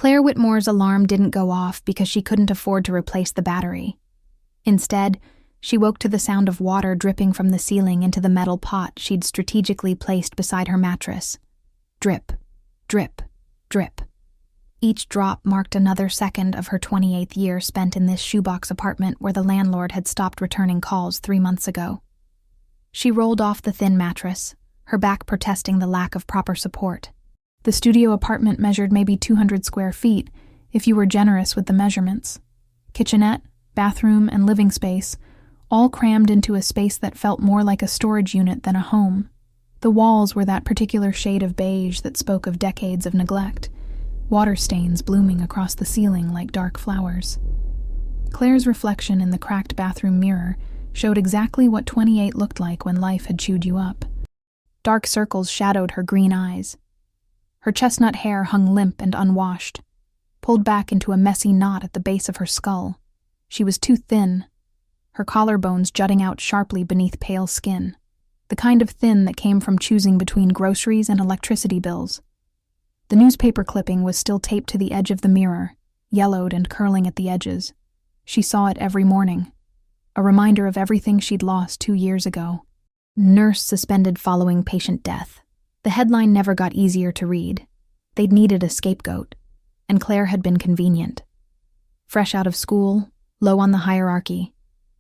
Claire Whitmore's alarm didn't go off because she couldn't afford to replace the battery. Instead, she woke to the sound of water dripping from the ceiling into the metal pot she'd strategically placed beside her mattress. Drip, drip, drip. Each drop marked another second of her 28th year spent in this shoebox apartment where the landlord had stopped returning calls 3 months ago. She rolled off the thin mattress, her back protesting the lack of proper support. The studio apartment measured maybe 200 square feet, if you were generous with the measurements. Kitchenette, bathroom, and living space, all crammed into a space that felt more like a storage unit than a home. The walls were that particular shade of beige that spoke of decades of neglect, water stains blooming across the ceiling like dark flowers. Claire's reflection in the cracked bathroom mirror showed exactly what 28 looked like when life had chewed you up. Dark circles shadowed her green eyes. Her chestnut hair hung limp and unwashed, pulled back into a messy knot at the base of her skull. She was too thin, her collarbones jutting out sharply beneath pale skin, the kind of thin that came from choosing between groceries and electricity bills. The newspaper clipping was still taped to the edge of the mirror, yellowed and curling at the edges. She saw it every morning, a reminder of everything she'd lost 2 years ago. Nurse suspended following patient death. The headline never got easier to read. They'd needed a scapegoat, and Claire had been convenient. Fresh out of school, low on the hierarchy,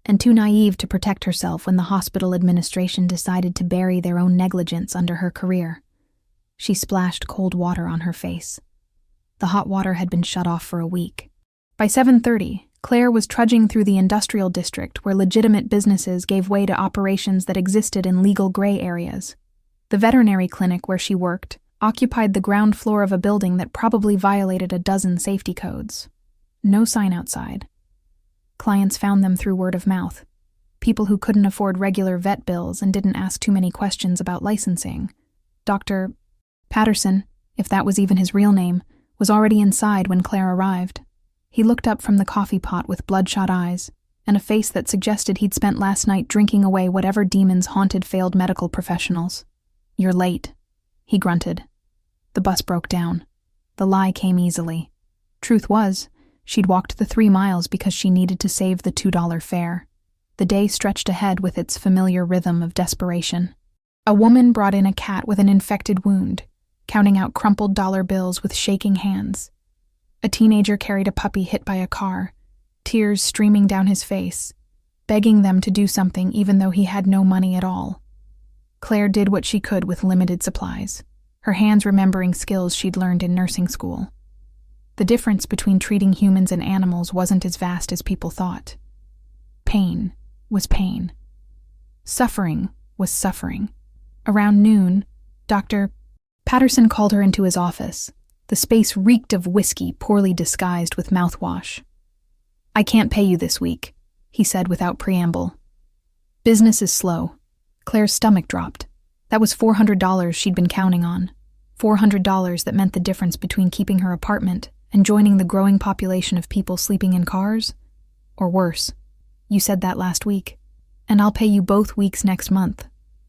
and too naive to protect herself when the hospital administration decided to bury their own negligence under her career. She splashed cold water on her face. The hot water had been shut off for a week. By 7:30, Claire was trudging through the industrial district where legitimate businesses gave way to operations that existed in legal gray areas. The veterinary clinic where she worked occupied the ground floor of a building that probably violated a dozen safety codes. No sign outside. Clients found them through word of mouth. People who couldn't afford regular vet bills and didn't ask too many questions about licensing. Dr. Patterson, if that was even his real name, was already inside when Claire arrived. He looked up from the coffee pot with bloodshot eyes and a face that suggested he'd spent last night drinking away whatever demons haunted failed medical professionals. "You're late," he grunted. The bus broke down. The lie came easily. Truth was, she'd walked the 3 miles because she needed to save the $2 fare. The day stretched ahead with its familiar rhythm of desperation. A woman brought in a cat with an infected wound, counting out crumpled dollar bills with shaking hands. A teenager carried a puppy hit by a car, tears streaming down his face, begging them to do something even though he had no money at all. Claire did what she could with limited supplies, her hands remembering skills she'd learned in nursing school. The difference between treating humans and animals wasn't as vast as people thought. Pain was pain. Suffering was suffering. Around noon, Dr. Patterson called her into his office. The space reeked of whiskey poorly disguised with mouthwash. "I can't pay you this week," he said without preamble. "Business is slow." Claire's stomach dropped. That was $400 she'd been counting on. $400 that meant the difference between keeping her apartment and joining the growing population of people sleeping in cars? Or worse. "You said that last week. And I'll pay you both weeks next month.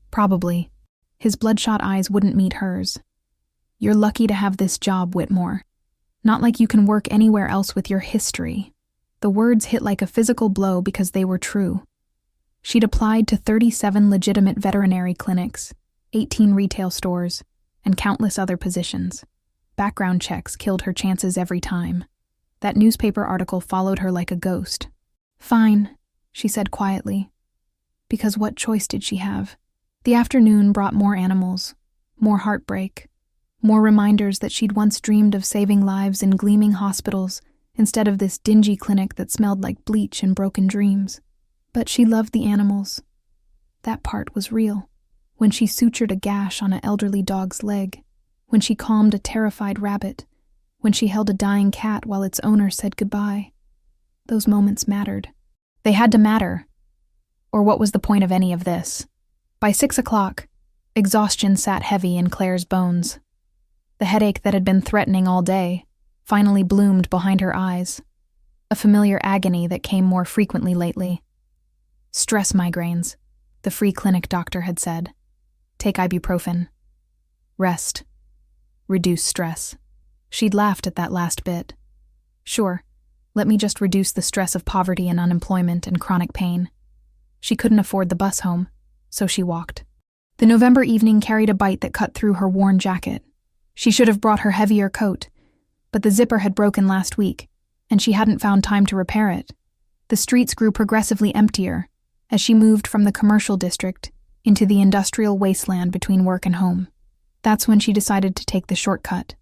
Probably." His bloodshot eyes wouldn't meet hers. "You're lucky to have this job, Whitmore. Not like you can work anywhere else with your history." The words hit like a physical blow because they were true. She'd applied to 37 legitimate veterinary clinics, 18 retail stores, and countless other positions. Background checks killed her chances every time. That newspaper article followed her like a ghost. "Fine," she said quietly. Because what choice did she have? The afternoon brought more animals, more heartbreak, more reminders that she'd once dreamed of saving lives in gleaming hospitals instead of this dingy clinic that smelled like bleach and broken dreams. But she loved the animals. That part was real. When she sutured a gash on an elderly dog's leg, when she calmed a terrified rabbit, when she held a dying cat while its owner said goodbye. Those moments mattered. They had to matter. Or what was the point of any of this? By 6 o'clock, exhaustion sat heavy in Claire's bones. The headache that had been threatening all day finally bloomed behind her eyes, a familiar agony that came more frequently lately. "Stress migraines," the free clinic doctor had said. "Take ibuprofen. Rest. Reduce stress." She'd laughed at that last bit. Sure, let me just reduce the stress of poverty and unemployment and chronic pain. She couldn't afford the bus home, so she walked. The November evening carried a bite that cut through her worn jacket. She should have brought her heavier coat, but the zipper had broken last week, and she hadn't found time to repair it. The streets grew progressively emptier as she moved from the commercial district into the industrial wasteland between work and home. That's when she decided to take the shortcut.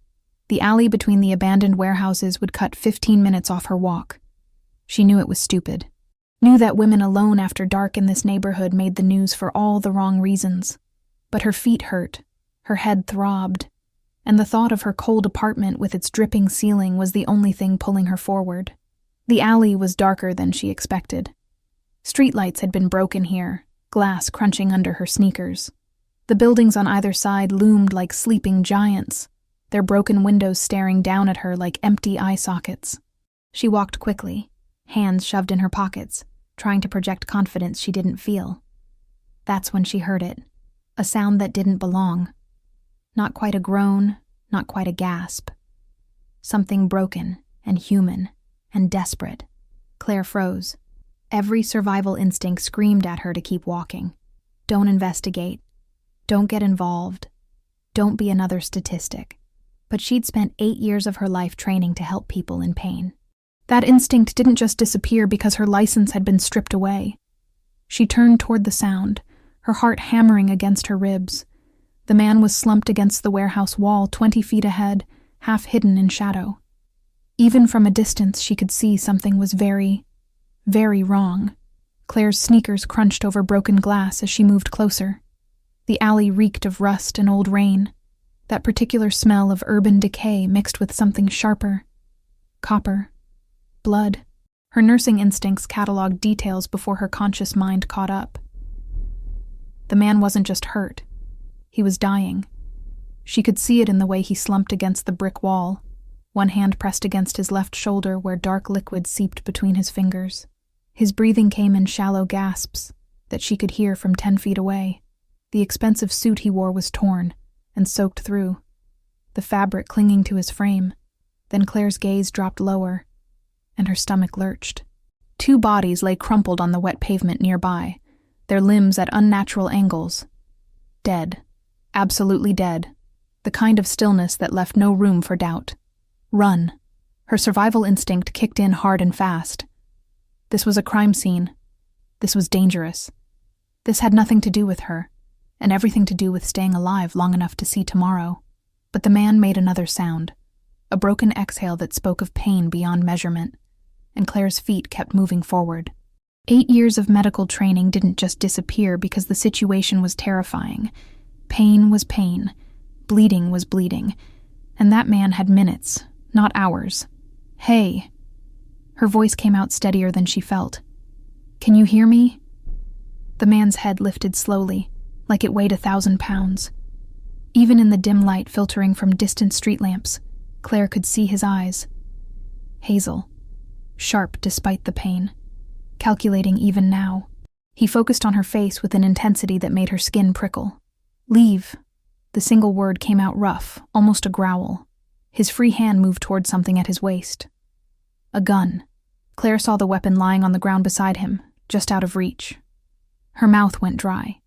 The alley between the abandoned warehouses would cut 15 minutes off her walk. She knew it was stupid. Knew that women alone after dark in this neighborhood made the news for all the wrong reasons. But her feet hurt, her head throbbed, and the thought of her cold apartment with its dripping ceiling was the only thing pulling her forward. The alley was darker than she expected. Streetlights had been broken here, glass crunching under her sneakers. The buildings on either side loomed like sleeping giants, their broken windows staring down at her like empty eye sockets. She walked quickly, hands shoved in her pockets, trying to project confidence she didn't feel. That's when she heard it, a sound that didn't belong. Not quite a groan, not quite a gasp. Something broken and human and desperate. Claire froze. Every survival instinct screamed at her to keep walking. Don't investigate. Don't get involved. Don't be another statistic. But she'd spent 8 years of her life training to help people in pain. That instinct didn't just disappear because her license had been stripped away. She turned toward the sound, her heart hammering against her ribs. The man was slumped against the warehouse wall 20 feet ahead, half hidden in shadow. Even from a distance, she could see something was very wrong. Claire's sneakers crunched over broken glass as she moved closer. The alley reeked of rust and old rain, that particular smell of urban decay mixed with something sharper. Copper. Blood. Her nursing instincts cataloged details before her conscious mind caught up. The man wasn't just hurt. He was dying. She could see it in the way he slumped against the brick wall, one hand pressed against his left shoulder where dark liquid seeped between his fingers. His breathing came in shallow gasps that she could hear from 10 feet away. The expensive suit he wore was torn and soaked through, the fabric clinging to his frame. Then Claire's gaze dropped lower, and her stomach lurched. 2 bodies lay crumpled on the wet pavement nearby, their limbs at unnatural angles. Dead. Absolutely dead. The kind of stillness that left no room for doubt. Run. Her survival instinct kicked in hard and fast. This was a crime scene. This was dangerous. This had nothing to do with her, and everything to do with staying alive long enough to see tomorrow. But the man made another sound, a broken exhale that spoke of pain beyond measurement, and Claire's feet kept moving forward. 8 years of medical training didn't just disappear because the situation was terrifying. Pain was pain. Bleeding was bleeding. And that man had minutes, not hours. Hey. Her voice came out steadier than she felt. Can you hear me? The man's head lifted slowly, like it weighed 1,000 pounds. Even in the dim light filtering from distant street lamps, Claire could see his eyes. Hazel. Sharp despite the pain. Calculating even now. He focused on her face with an intensity that made her skin prickle. Leave. The single word came out rough, almost a growl. His free hand moved toward something at his waist. A gun. Claire saw the weapon lying on the ground beside him, just out of reach. Her mouth went dry.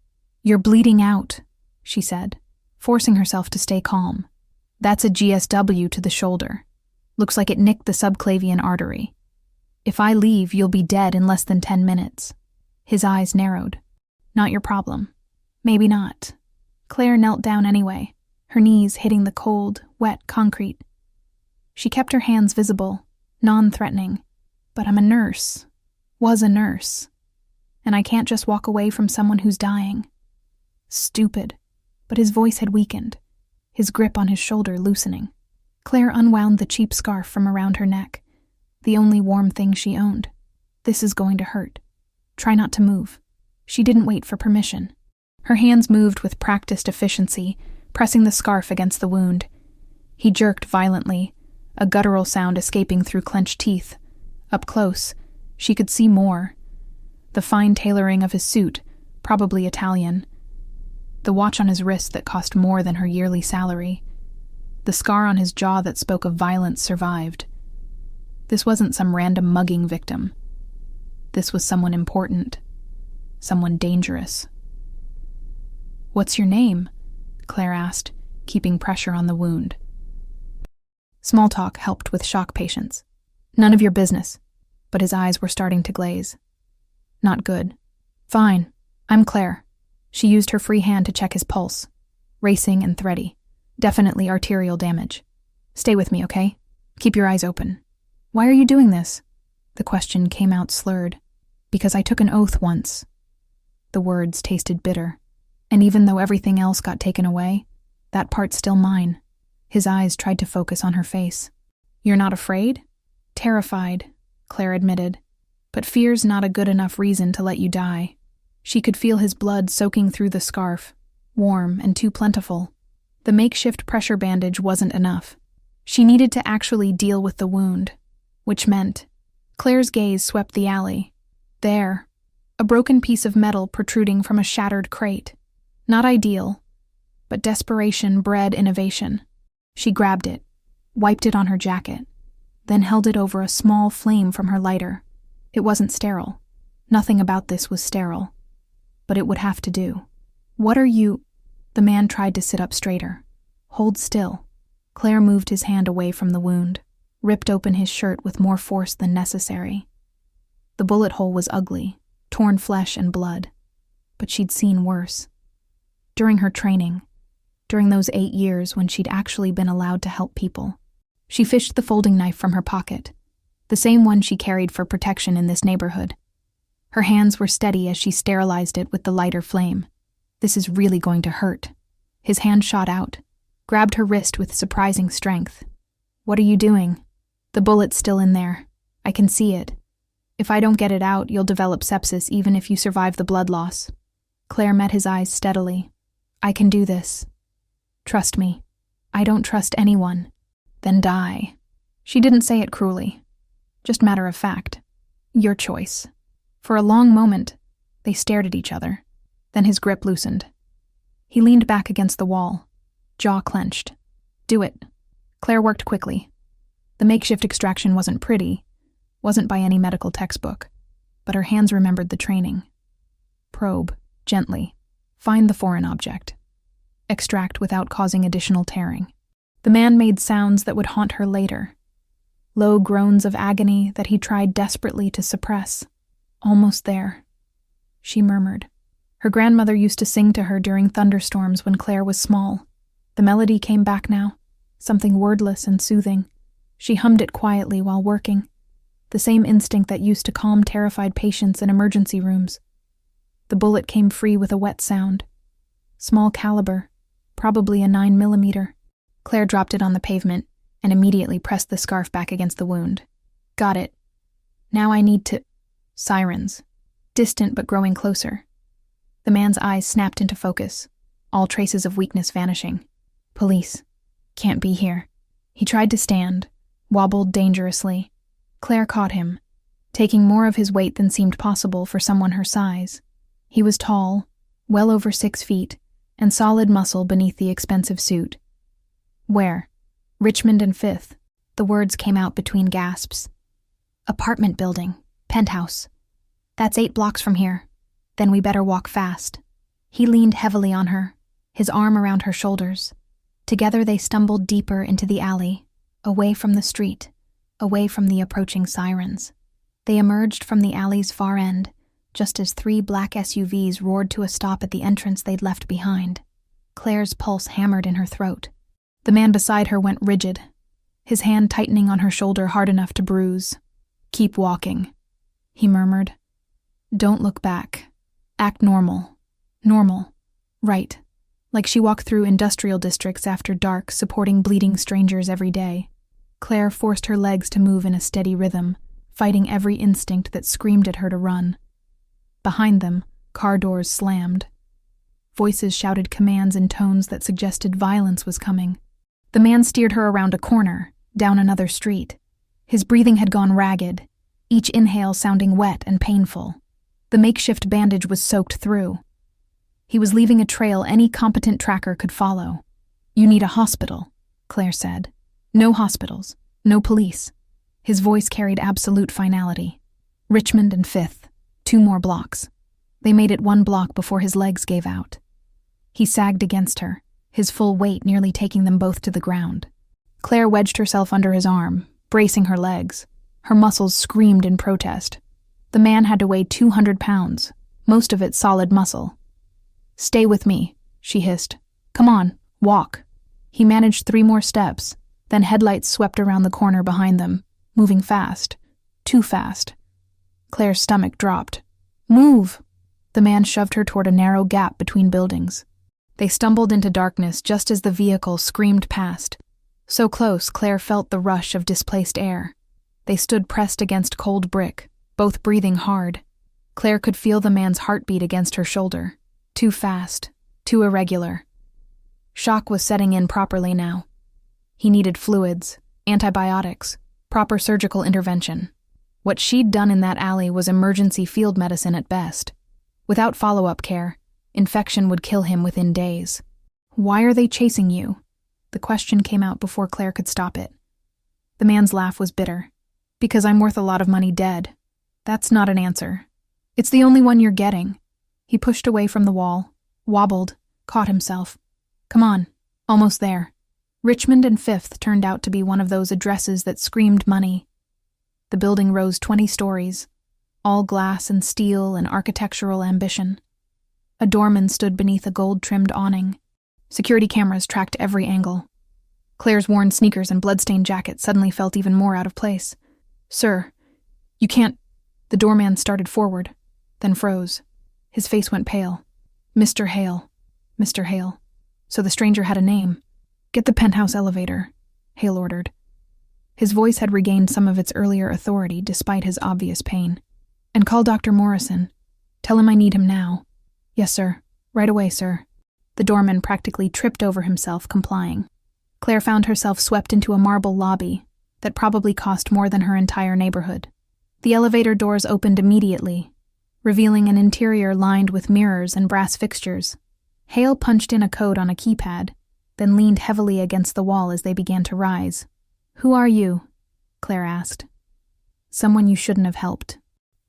You're bleeding out, she said, forcing herself to stay calm. That's a GSW to the shoulder. Looks like it nicked the subclavian artery. If I leave, you'll be dead in less than 10 minutes. His eyes narrowed. Not your problem. Maybe not. Claire knelt down anyway, her knees hitting the cold, wet concrete. She kept her hands visible, non-threatening. But I'm a nurse. Was a nurse. And I can't just walk away from someone who's dying. Stupid. But his voice had weakened, his grip on his shoulder loosening. Claire unwound the cheap scarf from around her neck, the only warm thing she owned. This is going to hurt. Try not to move. She didn't wait for permission. Her hands moved with practiced efficiency, pressing the scarf against the wound. He jerked violently, a guttural sound escaping through clenched teeth. Up close, she could see more. The fine tailoring of his suit, probably Italian. The watch on his wrist that cost more than her yearly salary. The The scar on his jaw that spoke of violence survived. This wasn't some random mugging victim. This was someone important. Someone dangerous. "What's your name?" Claire asked, keeping pressure on the wound. Small talk helped with shock patients. "None of your business." But his eyes were starting to glaze. "Not good." "Fine. I'm Claire." She used her free hand to check his pulse. Racing and thready. Definitely arterial damage. "Stay with me, okay? Keep your eyes open." "Why are you doing this?" The question came out slurred. "Because I took an oath once." The words tasted bitter. And even though everything else got taken away, that part's still mine. His eyes tried to focus on her face. "You're not afraid?" "Terrified," Claire admitted. "But fear's not a good enough reason to let you die." She could feel his blood soaking through the scarf, warm and too plentiful. The makeshift pressure bandage wasn't enough. She needed to actually deal with the wound, which meant Claire's gaze swept the alley. There, a broken piece of metal protruding from a shattered crate. Not ideal, but desperation bred innovation. She grabbed it, wiped it on her jacket, then held it over a small flame from her lighter. It wasn't sterile. Nothing about this was sterile. But it would have to do. "What are you—" The man tried to sit up straighter. "Hold still." Claire moved his hand away from the wound, ripped open his shirt with more force than necessary. The bullet hole was ugly, torn flesh and blood. But she'd seen worse. During her training, during those 8 years when she'd actually been allowed to help people. She fished the folding knife from her pocket, the same one she carried for protection in this neighborhood. Her hands were steady as she sterilized it with the lighter flame. "This is really going to hurt." His hand shot out, grabbed her wrist with surprising strength. "What are you doing?" "The bullet's still in there. I can see it. If I don't get it out, you'll develop sepsis even if you survive the blood loss." Claire met his eyes steadily. "I can do this. Trust me. I don't trust anyone." "Then die." She didn't say it cruelly. Just matter of fact. "Your choice." For a long moment, they stared at each other. Then his grip loosened. He leaned back against the wall, jaw clenched. "Do it." Claire worked quickly. The makeshift extraction wasn't pretty, wasn't by any medical textbook, but her hands remembered the training. Probe, gently. Find the foreign object. Extract without causing additional tearing. The man made sounds that would haunt her later. Low groans of agony that he tried desperately to suppress. "Almost there," she murmured. Her grandmother used to sing to her during thunderstorms when Claire was small. The melody came back now, something wordless and soothing. She hummed it quietly while working, the same instinct that used to calm terrified patients in emergency rooms. The bullet came free with a wet sound. Small caliber, probably a 9mm. Claire dropped it on the pavement and immediately pressed the scarf back against the wound. "Got it. Now I need to—" Sirens. Distant but growing closer. The man's eyes snapped into focus, all traces of weakness vanishing. "Police. Can't be here." He tried to stand, wobbled dangerously. Claire caught him, taking more of his weight than seemed possible for someone her size. He was tall, well over 6 feet, and solid muscle beneath the expensive suit. "Where?" "Richmond and 5th. The words came out between gasps. "Apartment building. Penthouse. That's 8 blocks from here. Then we better walk fast." He leaned heavily on her, his arm around her shoulders. Together they stumbled deeper into the alley, away from the street, away from the approaching sirens. They emerged from the alley's far end, just as 3 black SUVs roared to a stop at the entrance they'd left behind. Claire's pulse hammered in her throat. The man beside her went rigid, his hand tightening on her shoulder hard enough to bruise. "Keep walking," he murmured. "Don't look back. Act normal. Normal. Right. Like she walked through industrial districts after dark, supporting bleeding strangers every day." Claire forced her legs to move in a steady rhythm, fighting every instinct that screamed at her to run. Behind them, car doors slammed. Voices shouted commands in tones that suggested violence was coming. The man steered her around a corner, down another street. His breathing had gone ragged, each inhale sounding wet and painful. The makeshift bandage was soaked through. He was leaving a trail any competent tracker could follow. "You need a hospital." Claire said. No hospitals, no police. His voice carried absolute finality. Richmond and 5th, 2 more blocks. They made it 1 block before his legs gave out. He sagged against her, his full weight nearly taking them both to the ground. Claire wedged herself under his arm, bracing her legs. Her muscles screamed in protest. The man had to weigh 200 pounds, most of it solid muscle. "Stay with me," she hissed. "Come on, walk." He managed 3 more steps, then headlights swept around the corner behind them, moving fast. Too fast. Claire's stomach dropped. "Move!" The man shoved her toward a narrow gap between buildings. They stumbled into darkness just as the vehicle screamed past. So close, Claire felt the rush of displaced air. They stood pressed against cold brick, both breathing hard. Claire could feel the man's heartbeat against her shoulder. Too fast, too irregular. Shock was setting in properly now. He needed fluids, antibiotics, proper surgical intervention. What she'd done in that alley was emergency field medicine at best. Without follow-up care, infection would kill him within days. "Why are they chasing you?" The question came out before Claire could stop it. The man's laugh was bitter. "Because I'm worth a lot of money dead." "That's not an answer. It's the only one you're getting." He pushed away from the wall, wobbled, caught himself. "Come on, almost there." Richmond and 5th turned out to be one of those addresses that screamed money. The building rose 20 stories, all glass and steel and architectural ambition. A doorman stood beneath a gold-trimmed awning. Security cameras tracked every angle. Claire's worn sneakers and bloodstained jacket suddenly felt even more out of place. "Sir, you can't—" The doorman started forward, then froze. His face went pale. "Mr. Hale. Mr. Hale." So the stranger had a name. "Get the penthouse elevator," Hale ordered. His voice had regained some of its earlier authority despite his obvious pain. "And call Dr. Morrison. Tell him I need him now." "Yes, sir. Right away, sir." The doorman practically tripped over himself, complying. Claire found herself swept into a marble lobby that probably cost more than her entire neighborhood. The elevator doors opened immediately, revealing an interior lined with mirrors and brass fixtures. Hale punched in a code on a keypad, then leaned heavily against the wall as they began to rise. "Who are you?" Claire asked. "Someone you shouldn't have helped."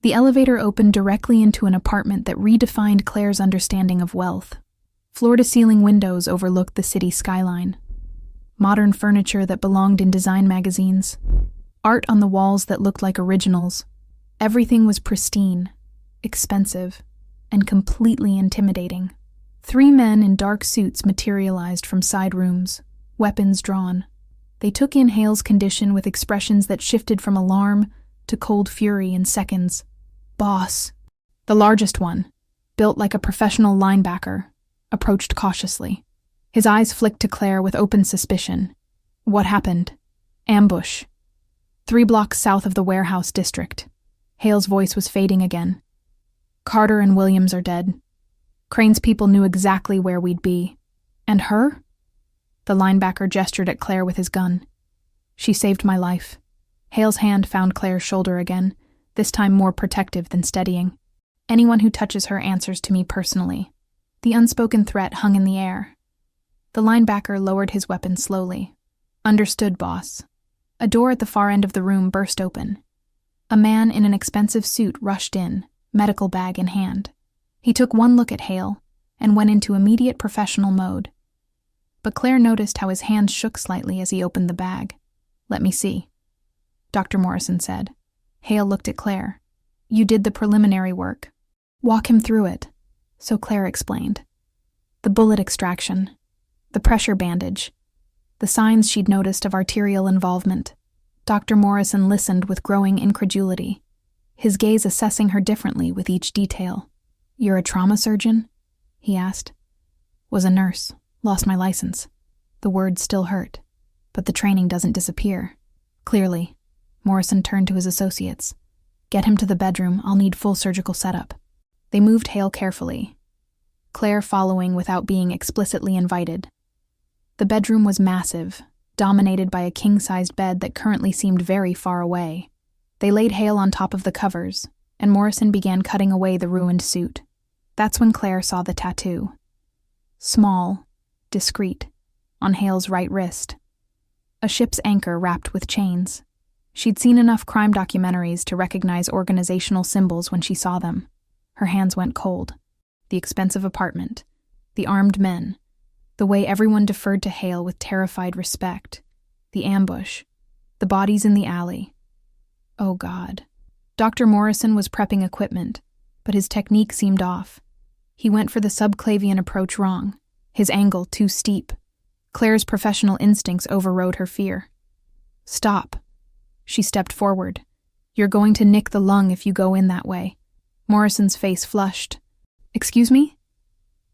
The elevator opened directly into an apartment that redefined Claire's understanding of wealth. Floor-to-ceiling windows overlooked the city skyline. Modern furniture that belonged in design magazines. Art on the walls that looked like originals. Everything was pristine, expensive, and completely intimidating. 3 men in dark suits materialized from side rooms, weapons drawn. They took in Hale's condition with expressions that shifted from alarm to cold fury in seconds. "Boss." The largest one, built like a professional linebacker, approached cautiously. His eyes flicked to Claire with open suspicion. "What happened?" "Ambush. 3 blocks south of the warehouse district." Hale's voice was fading again. "Carter and Williams are dead. Crane's people knew exactly where we'd be. And her?" The linebacker gestured at Claire with his gun. "She saved my life." Hale's hand found Claire's shoulder again, this time more protective than steadying. "Anyone who touches her answers to me personally." The unspoken threat hung in the air. The linebacker lowered his weapon slowly. "Understood, boss." A door at the far end of the room burst open. A man in an expensive suit rushed in, medical bag in hand. He took one look at Hale and went into immediate professional mode. But Claire noticed how his hands shook slightly as he opened the bag. "Let me see," Dr. Morrison said. Hale looked at Claire. "You did the preliminary work." "Walk him through it," so Claire explained. The bullet extraction, the pressure bandage, the signs she'd noticed of arterial involvement. Dr. Morrison listened with growing incredulity, his gaze assessing her differently with each detail. "You're a trauma surgeon?" he asked. "Was a nurse. Lost my license." The words still hurt, but the training doesn't disappear. Clearly, Morrison turned to his associates. "Get him to the bedroom. I'll need full surgical setup." They moved Hale carefully, Claire following without being explicitly invited. The bedroom was massive, dominated by a king-sized bed that currently seemed very far away. They laid Hale on top of the covers, and Morrison began cutting away the ruined suit. That's when Claire saw the tattoo. Small, discreet, on Hale's right wrist. A ship's anchor wrapped with chains. She'd seen enough crime documentaries to recognize organizational symbols when she saw them. Her hands went cold. The expensive apartment, the armed men, the way everyone deferred to Hale with terrified respect, the ambush, the bodies in the alley. Oh God. Dr. Morrison was prepping equipment, but his technique seemed off. He went for the subclavian approach wrong, his angle too steep. Claire's professional instincts overrode her fear. Stop. She stepped forward. You're going to nick the lung if you go in that way. Morrison's face flushed. Excuse me?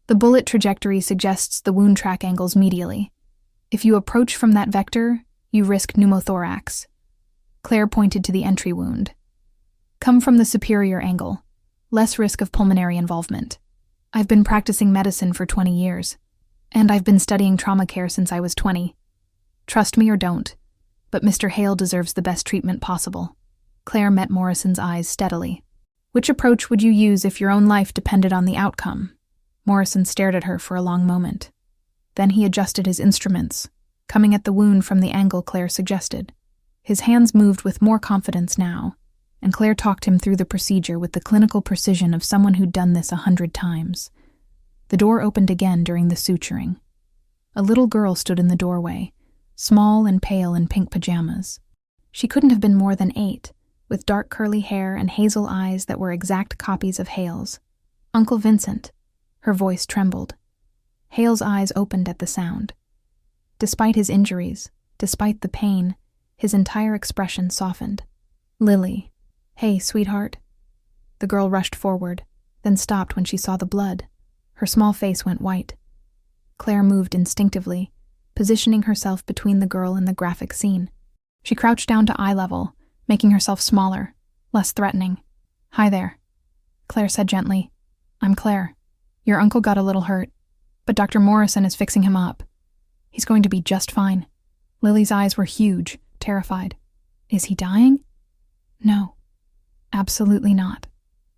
The bullet trajectory suggests the wound track angles medially. If you approach from that vector, you risk pneumothorax. Claire pointed to the entry wound. Come from the superior angle. Less risk of pulmonary involvement. I've been practicing medicine for 20 years, and I've been studying trauma care since I was 20. Trust me or don't, but Mr. Hale deserves the best treatment possible. Claire met Morrison's eyes steadily. Which approach would you use if your own life depended on the outcome? Morrison stared at her for a long moment. Then he adjusted his instruments, coming at the wound from the angle Claire suggested. His hands moved with more confidence now, and Claire talked him through the procedure with the clinical precision of someone who'd done this 100 times. The door opened again during the suturing. A little girl stood in the doorway, small and pale in pink pajamas. She couldn't have been more than 8, with dark curly hair and hazel eyes that were exact copies of Hale's. Uncle Vincent. Her voice trembled. Hale's eyes opened at the sound. Despite his injuries, despite the pain, his entire expression softened. Lily. Hey, sweetheart. The girl rushed forward, then stopped when she saw the blood. Her small face went white. Claire moved instinctively, positioning herself between the girl and the graphic scene. She crouched down to eye level, making herself smaller, less threatening. Hi there, Claire said gently. I'm Claire. Your uncle got a little hurt, but Dr. Morrison is fixing him up. He's going to be just fine. Lily's eyes were huge, terrified. Is he dying? No. Absolutely not.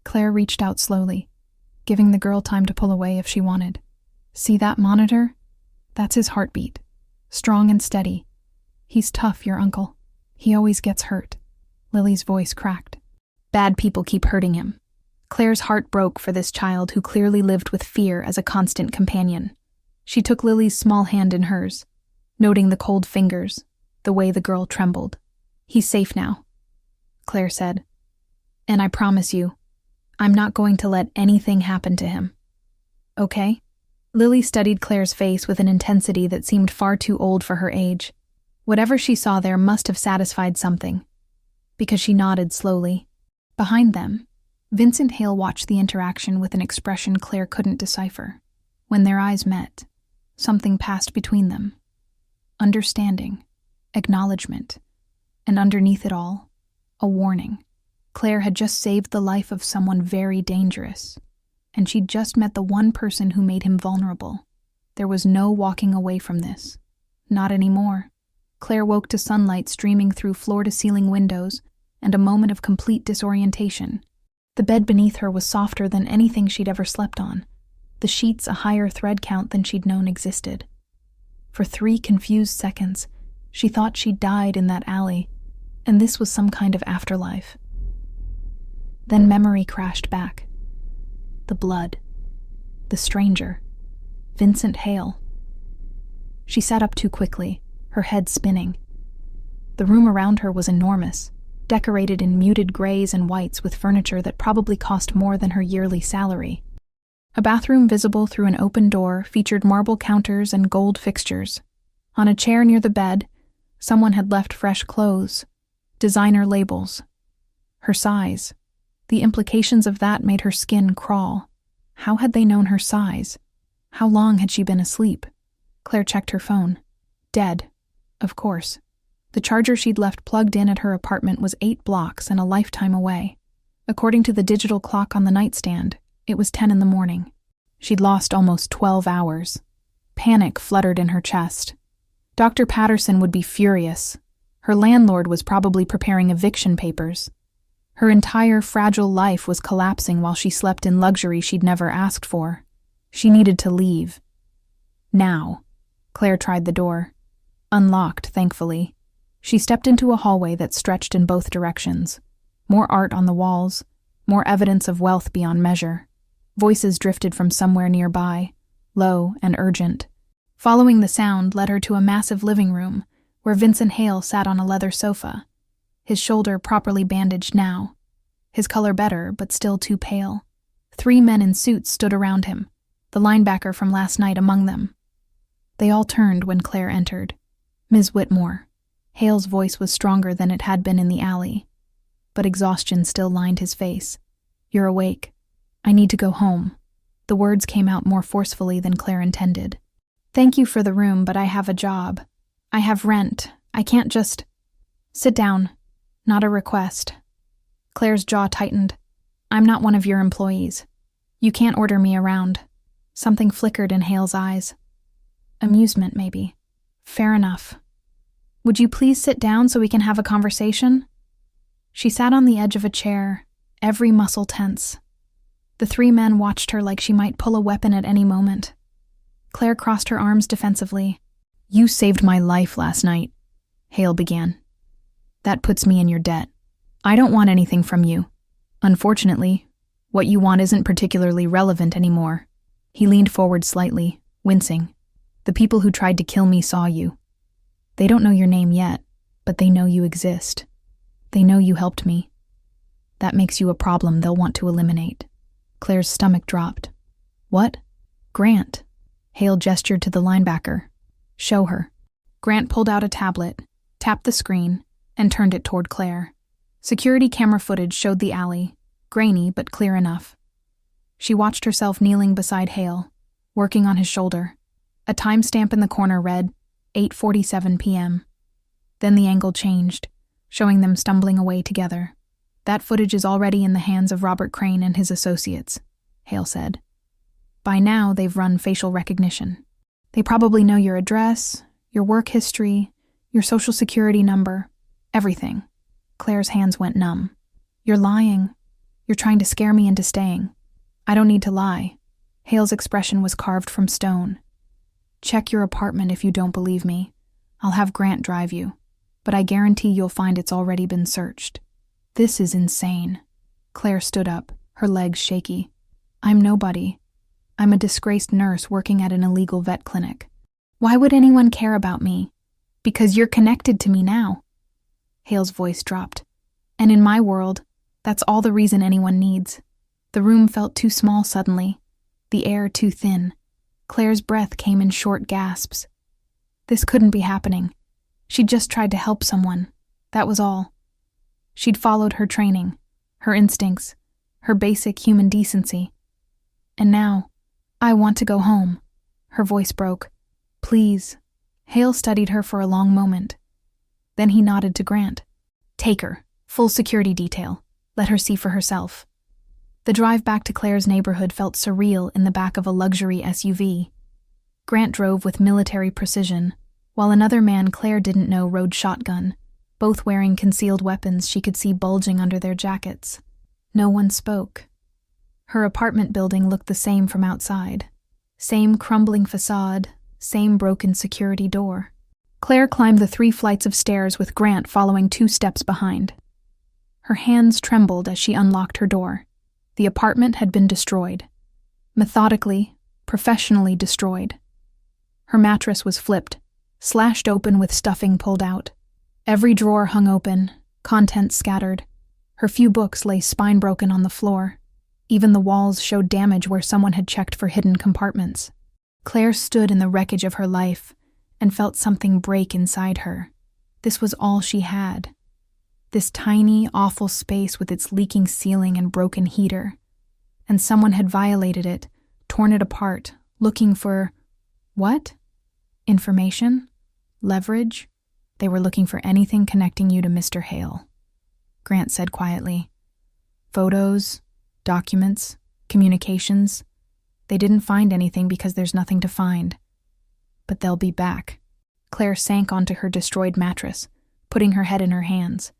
Claire reached out slowly, giving the girl time to pull away if she wanted. See that monitor? That's his heartbeat. Strong and steady. He's tough, your uncle. He always gets hurt. Lily's voice cracked. Bad people keep hurting him. Claire's heart broke for this child who clearly lived with fear as a constant companion. She took Lily's small hand in hers, noting the cold fingers, the way the girl trembled. He's safe now, Claire said. And I promise you, I'm not going to let anything happen to him. Okay? Lily studied Claire's face with an intensity that seemed far too old for her age. Whatever she saw there must have satisfied something, because she nodded slowly. Behind them, Vincent Hale watched the interaction with an expression Claire couldn't decipher. When their eyes met, something passed between them. Understanding, acknowledgement, and underneath it all, a warning. Claire had just saved the life of someone very dangerous, and she'd just met the one person who made him vulnerable. There was no walking away from this. Not anymore. Claire woke to sunlight streaming through floor-to-ceiling windows and a moment of complete disorientation. The bed beneath her was softer than anything she'd ever slept on, the sheets a higher thread count than she'd known existed. For 3 confused seconds, she thought she'd died in that alley, and this was some kind of afterlife. Then memory crashed back. The blood. The stranger. Vincent Hale. She sat up too quickly, her head spinning. The room around her was enormous, decorated in muted grays and whites with furniture that probably cost more than her yearly salary. A bathroom visible through an open door featured marble counters and gold fixtures. On a chair near the bed, someone had left fresh clothes, designer labels. Her size. The implications of that made her skin crawl. How had they known her size? How long had she been asleep? Claire checked her phone. Dead. Of course. The charger she'd left plugged in at her apartment was 8 blocks and a lifetime away. According to the digital clock on the nightstand, it was 10 in the morning. She'd lost almost 12 hours. Panic fluttered in her chest. Dr. Patterson would be furious. Her landlord was probably preparing eviction papers. Her entire fragile life was collapsing while she slept in luxury she'd never asked for. She needed to leave. Now. Claire tried the door. Unlocked, thankfully. She stepped into a hallway that stretched in both directions. More art on the walls, more evidence of wealth beyond measure. Voices drifted from somewhere nearby, low and urgent. Following the sound led her to a massive living room, where Vincent Hale sat on a leather sofa, his shoulder properly bandaged now, his color better but still too pale. 3 men in suits stood around him, the linebacker from last night among them. They all turned when Claire entered. Ms. Whitmore. Hale's voice was stronger than it had been in the alley, but exhaustion still lined his face. "You're awake. I need to go home." The words came out more forcefully than Claire intended. "Thank you for the room, but I have a job. I have rent. I can't just—" "Sit down. Not a request." Claire's jaw tightened. "I'm not one of your employees. You can't order me around." Something flickered in Hale's eyes. Amusement, maybe. Fair enough. "Would you please sit down so we can have a conversation?" She sat on the edge of a chair, every muscle tense. The 3 men watched her like she might pull a weapon at any moment. Claire crossed her arms defensively. "You saved my life last night," Hale began. "That puts me in your debt. I don't want anything from you. Unfortunately, what you want isn't particularly relevant anymore." He leaned forward slightly, wincing. "The people who tried to kill me saw you. They don't know your name yet, but they know you exist. They know you helped me. That makes you a problem they'll want to eliminate." Claire's stomach dropped. "What?" "Grant." Hale gestured to the linebacker. "Show her." Grant pulled out a tablet, tapped the screen, and turned it toward Claire. Security camera footage showed the alley, grainy but clear enough. She watched herself kneeling beside Hale, working on his shoulder. A timestamp in the corner read, 8:47 p.m. Then the angle changed, showing them stumbling away together. "That footage is already in the hands of Robert Crane and his associates," Hale said. "By now, they've run facial recognition. They probably know your address, your work history, your social security number, everything." Claire's hands went numb. "You're lying. You're trying to scare me into staying." "I don't need to lie." Hale's expression was carved from stone. "Check your apartment if you don't believe me. I'll have Grant drive you, but I guarantee you'll find it's already been searched." "This is insane." Claire stood up, her legs shaky. "I'm nobody. I'm a disgraced nurse working at an illegal vet clinic. Why would anyone care about me? Because you're connected to me now." Hale's voice dropped. "And in my world, that's all the reason anyone needs." The room felt too small suddenly, the air too thin. Claire's breath came in short gasps. This couldn't be happening. She'd just tried to help someone. That was all. She'd followed her training, her instincts, her basic human decency. And now, "I want to go home." Her voice broke. "Please." Hale studied her for a long moment. Then he nodded to Grant. "Take her. Full security detail. Let her see for herself." The drive back to Claire's neighborhood felt surreal in the back of a luxury SUV. Grant drove with military precision, while another man Claire didn't know rode shotgun, both wearing concealed weapons she could see bulging under their jackets. No one spoke. Her apartment building looked the same from outside. Same crumbling facade, same broken security door. Claire climbed the 3 flights of stairs with Grant following 2 steps behind. Her hands trembled as she unlocked her door. The apartment had been destroyed. Methodically, professionally destroyed. Her mattress was flipped, slashed open with stuffing pulled out. Every drawer hung open, contents scattered. Her few books lay spine-broken on the floor. Even the walls showed damage where someone had checked for hidden compartments. Claire stood in the wreckage of her life and felt something break inside her. This was all she had. This tiny, awful space with its leaking ceiling and broken heater. And someone had violated it, torn it apart, looking for... what? Information? Leverage? They were looking for anything connecting you to Mr. Hale. Grant said quietly. Photos, documents, communications. They didn't find anything because there's nothing to find. But they'll be back. Claire sank onto her destroyed mattress, putting her head in her hands.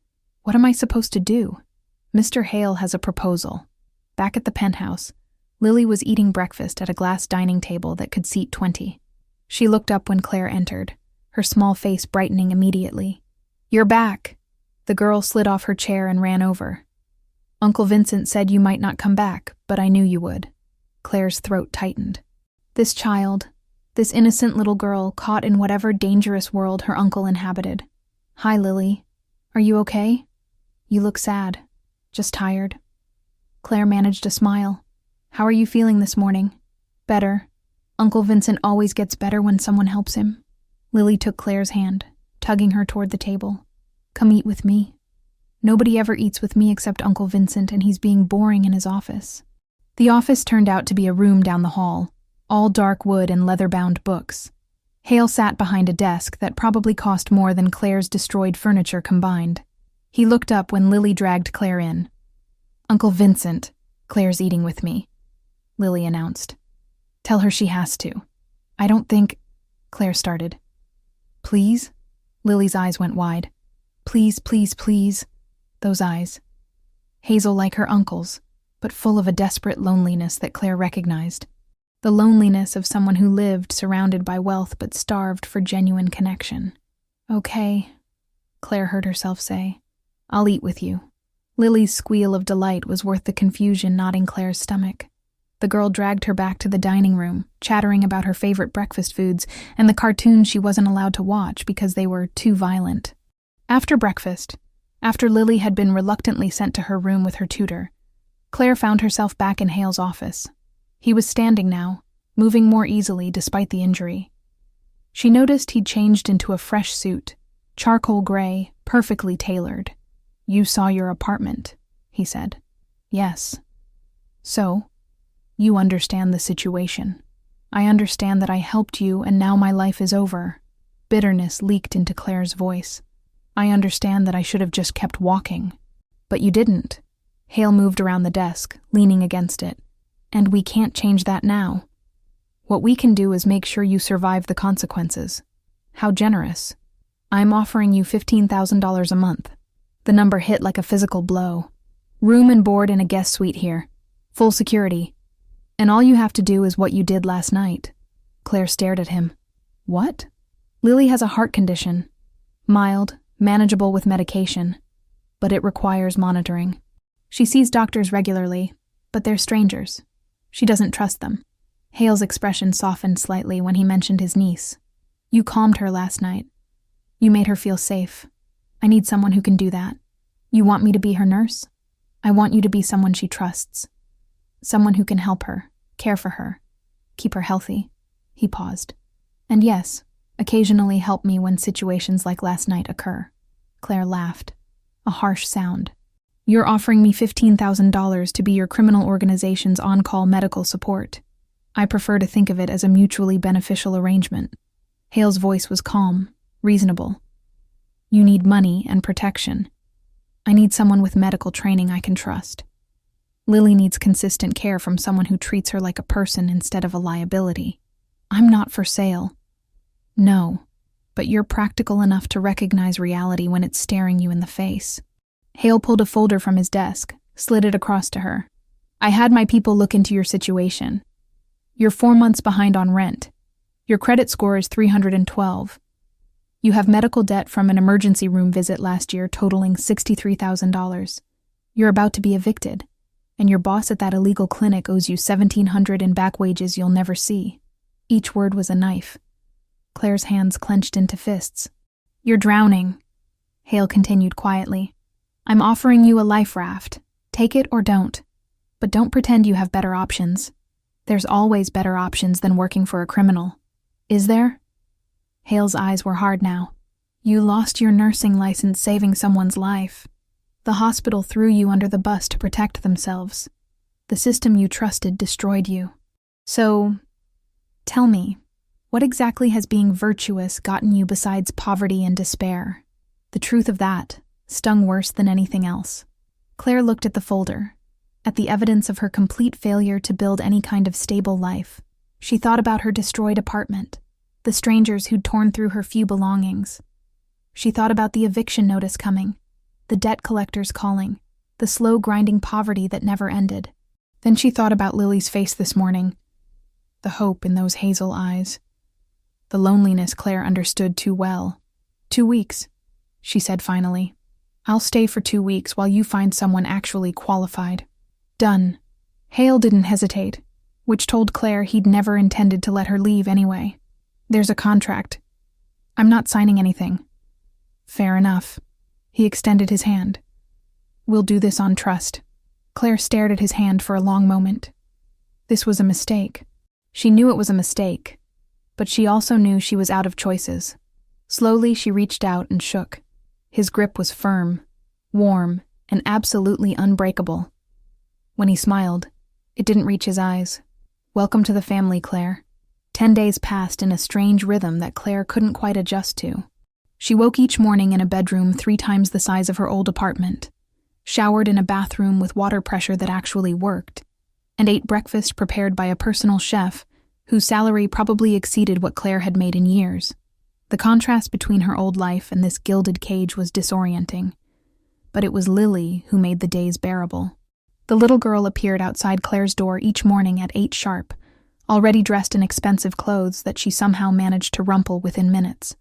What am I supposed to do? Mr. Hale has a proposal. Back at the penthouse, Lily was eating breakfast at a glass dining table that could seat 20. She looked up when Claire entered, her small face brightening immediately. "You're back." The girl slid off her chair and ran over. "Uncle Vincent said you might not come back, but I knew you would." Claire's throat tightened. This child, this innocent little girl caught in whatever dangerous world her uncle inhabited. "Hi, Lily. Are you okay? You look sad. Just tired." Claire managed a smile. "How are you feeling this morning?" "Better. Uncle Vincent always gets better when someone helps him." Lily took Claire's hand, tugging her toward the table. "Come eat with me." "Nobody ever eats with me except Uncle Vincent, and he's being boring in his office." The office turned out to be a room down the hall, all dark wood and leather-bound books. Hale sat behind a desk that probably cost more than Claire's destroyed furniture combined. He looked up when Lily dragged Claire in. "Uncle Vincent, Claire's eating with me," Lily announced. "Tell her she has to." "I don't think—" Claire started. "Please?" Lily's eyes went wide. "Please, please, please." Those eyes. Hazel like her uncle's, but full of a desperate loneliness that Claire recognized. The loneliness of someone who lived surrounded by wealth but starved for genuine connection. "Okay," Claire heard herself say. "I'll eat with you." Lily's squeal of delight was worth the confusion knotting Claire's stomach. The girl dragged her back to the dining room, chattering about her favorite breakfast foods and the cartoons she wasn't allowed to watch because they were too violent. After breakfast, after Lily had been reluctantly sent to her room with her tutor, Claire found herself back in Hale's office. He was standing now, moving more easily despite the injury. She noticed he'd changed into a fresh suit, charcoal gray, perfectly tailored. "You saw your apartment," he said. "Yes." "So? You understand the situation. I understand that I helped you and now my life is over." Bitterness leaked into Claire's voice. "I understand that I should have just kept walking." "But you didn't." Hale moved around the desk, leaning against it. "And we can't change that now. What we can do is make sure you survive the consequences." "How generous." "I'm offering you $15,000 a month." The number hit like a physical blow. "Room and board in a guest suite here. Full security. And all you have to do is what you did last night." Claire stared at him. "What?" "Lily has a heart condition. Mild, manageable with medication. But it requires monitoring. She sees doctors regularly, but they're strangers. She doesn't trust them." Hale's expression softened slightly when he mentioned his niece. "You calmed her last night. You made her feel safe. I need someone who can do that. You want me to be her nurse? I want you to be someone she trusts. Someone who can help her, care for her, keep her healthy." He paused. "And yes, occasionally help me when situations like last night occur." Claire laughed, a harsh sound. "You're offering me $15,000 to be your criminal organization's on-call medical support. I prefer to think of it as a mutually beneficial arrangement." Hale's voice was calm, reasonable. "You need money and protection. I need someone with medical training I can trust. Lily needs consistent care from someone who treats her like a person instead of a liability. I'm not for sale." "No, but you're practical enough to recognize reality when it's staring you in the face." Hale pulled a folder from his desk, slid it across to her. "I had my people look into your situation. You're 4 months behind on rent. Your credit score is 312. You have medical debt from an emergency room visit last year totaling $63,000. You're about to be evicted, and your boss at that illegal clinic owes you $1,700 in back wages you'll never see." Each word was a knife. Claire's hands clenched into fists. "You're drowning," Hale continued quietly. "I'm offering you a life raft. Take it or don't. But don't pretend you have better options. There's always better options than working for a criminal. Is there?" Hale's eyes were hard now. "You lost your nursing license saving someone's life. The hospital threw you under the bus to protect themselves. The system you trusted destroyed you. So, tell me, what exactly has being virtuous gotten you besides poverty and despair?" The truth of that stung worse than anything else. Claire looked at the folder, at the evidence of her complete failure to build any kind of stable life. She thought about her destroyed apartment, the strangers who'd torn through her few belongings. She thought about the eviction notice coming, the debt collectors calling, the slow grinding poverty that never ended. Then she thought about Lily's face this morning, the hope in those hazel eyes. The loneliness Claire understood too well. 2 weeks, she said finally. I'll stay for 2 weeks while you find someone actually qualified. Done. Hale didn't hesitate, which told Claire he'd never intended to let her leave anyway. There's a contract. I'm not signing anything. Fair enough. He extended his hand. We'll do this on trust. Claire stared at his hand for a long moment. This was a mistake. She knew it was a mistake, but she also knew she was out of choices. Slowly, she reached out and shook. His grip was firm, warm, and absolutely unbreakable. When he smiled, it didn't reach his eyes. Welcome to the family, Claire. 10 days passed in a strange rhythm that Claire couldn't quite adjust to. She woke each morning in a bedroom 3 times the size of her old apartment, showered in a bathroom with water pressure that actually worked, and ate breakfast prepared by a personal chef whose salary probably exceeded what Claire had made in years. The contrast between her old life and this gilded cage was disorienting, but it was Lily who made the days bearable. The little girl appeared outside Claire's door each morning at 8 sharp, already dressed in expensive clothes that she somehow managed to rumple within minutes.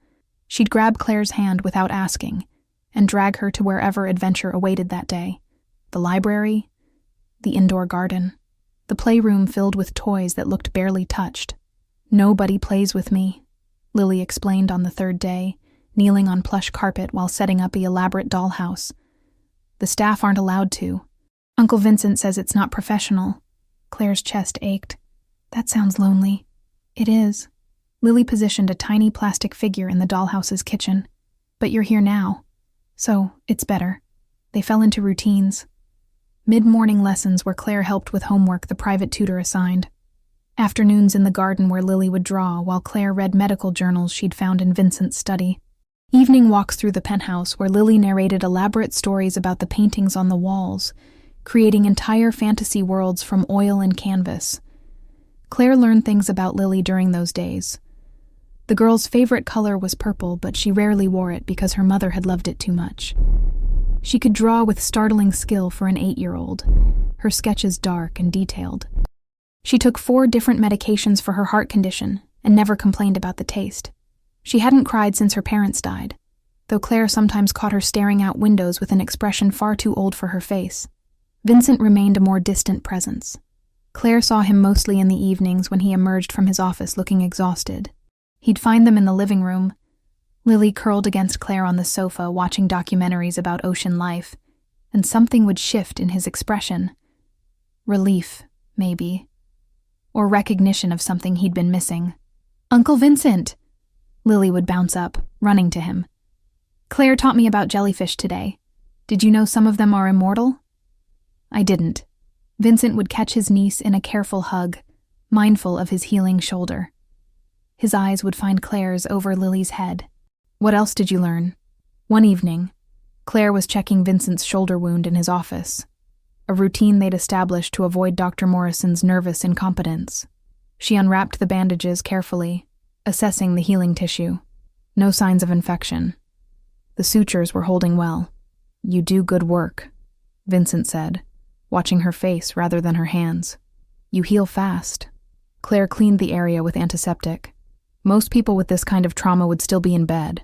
She'd grab Claire's hand without asking and drag her to wherever adventure awaited that day. The library, the indoor garden, the playroom filled with toys that looked barely touched. Nobody plays with me, Lily explained on the 3rd day, kneeling on plush carpet while setting up the elaborate dollhouse. The staff aren't allowed to. Uncle Vincent says it's not professional. Claire's chest ached. That sounds lonely. It is. Lily positioned a tiny plastic figure in the dollhouse's kitchen. But you're here now. So, it's better. They fell into routines. Mid-morning lessons where Claire helped with homework the private tutor assigned. Afternoons in the garden where Lily would draw while Claire read medical journals she'd found in Vincent's study. Evening walks through the penthouse where Lily narrated elaborate stories about the paintings on the walls, creating entire fantasy worlds from oil and canvas. Claire learned things about Lily during those days. The girl's favorite color was purple, but she rarely wore it because her mother had loved it too much. She could draw with startling skill for an 8-year-old, her sketches dark and detailed. She took 4 different medications for her heart condition and never complained about the taste. She hadn't cried since her parents died, though Claire sometimes caught her staring out windows with an expression far too old for her face. Vincent remained a more distant presence. Claire saw him mostly in the evenings when he emerged from his office looking exhausted. He'd find them in the living room, Lily curled against Claire on the sofa watching documentaries about ocean life, and something would shift in his expression. Relief, maybe. Or recognition of something he'd been missing. Uncle Vincent! Lily would bounce up, running to him. Claire taught me about jellyfish today. Did you know some of them are immortal? I didn't. Vincent would catch his niece in a careful hug, mindful of his healing shoulder. His eyes would find Claire's over Lily's head. What else did you learn? One evening, Claire was checking Vincent's shoulder wound in his office, a routine they'd established to avoid Dr. Morrison's nervous incompetence. She unwrapped the bandages carefully, assessing the healing tissue. No signs of infection. The sutures were holding well. You do good work, Vincent said, watching her face rather than her hands. You heal fast. Claire cleaned the area with antiseptic. Most people with this kind of trauma would still be in bed.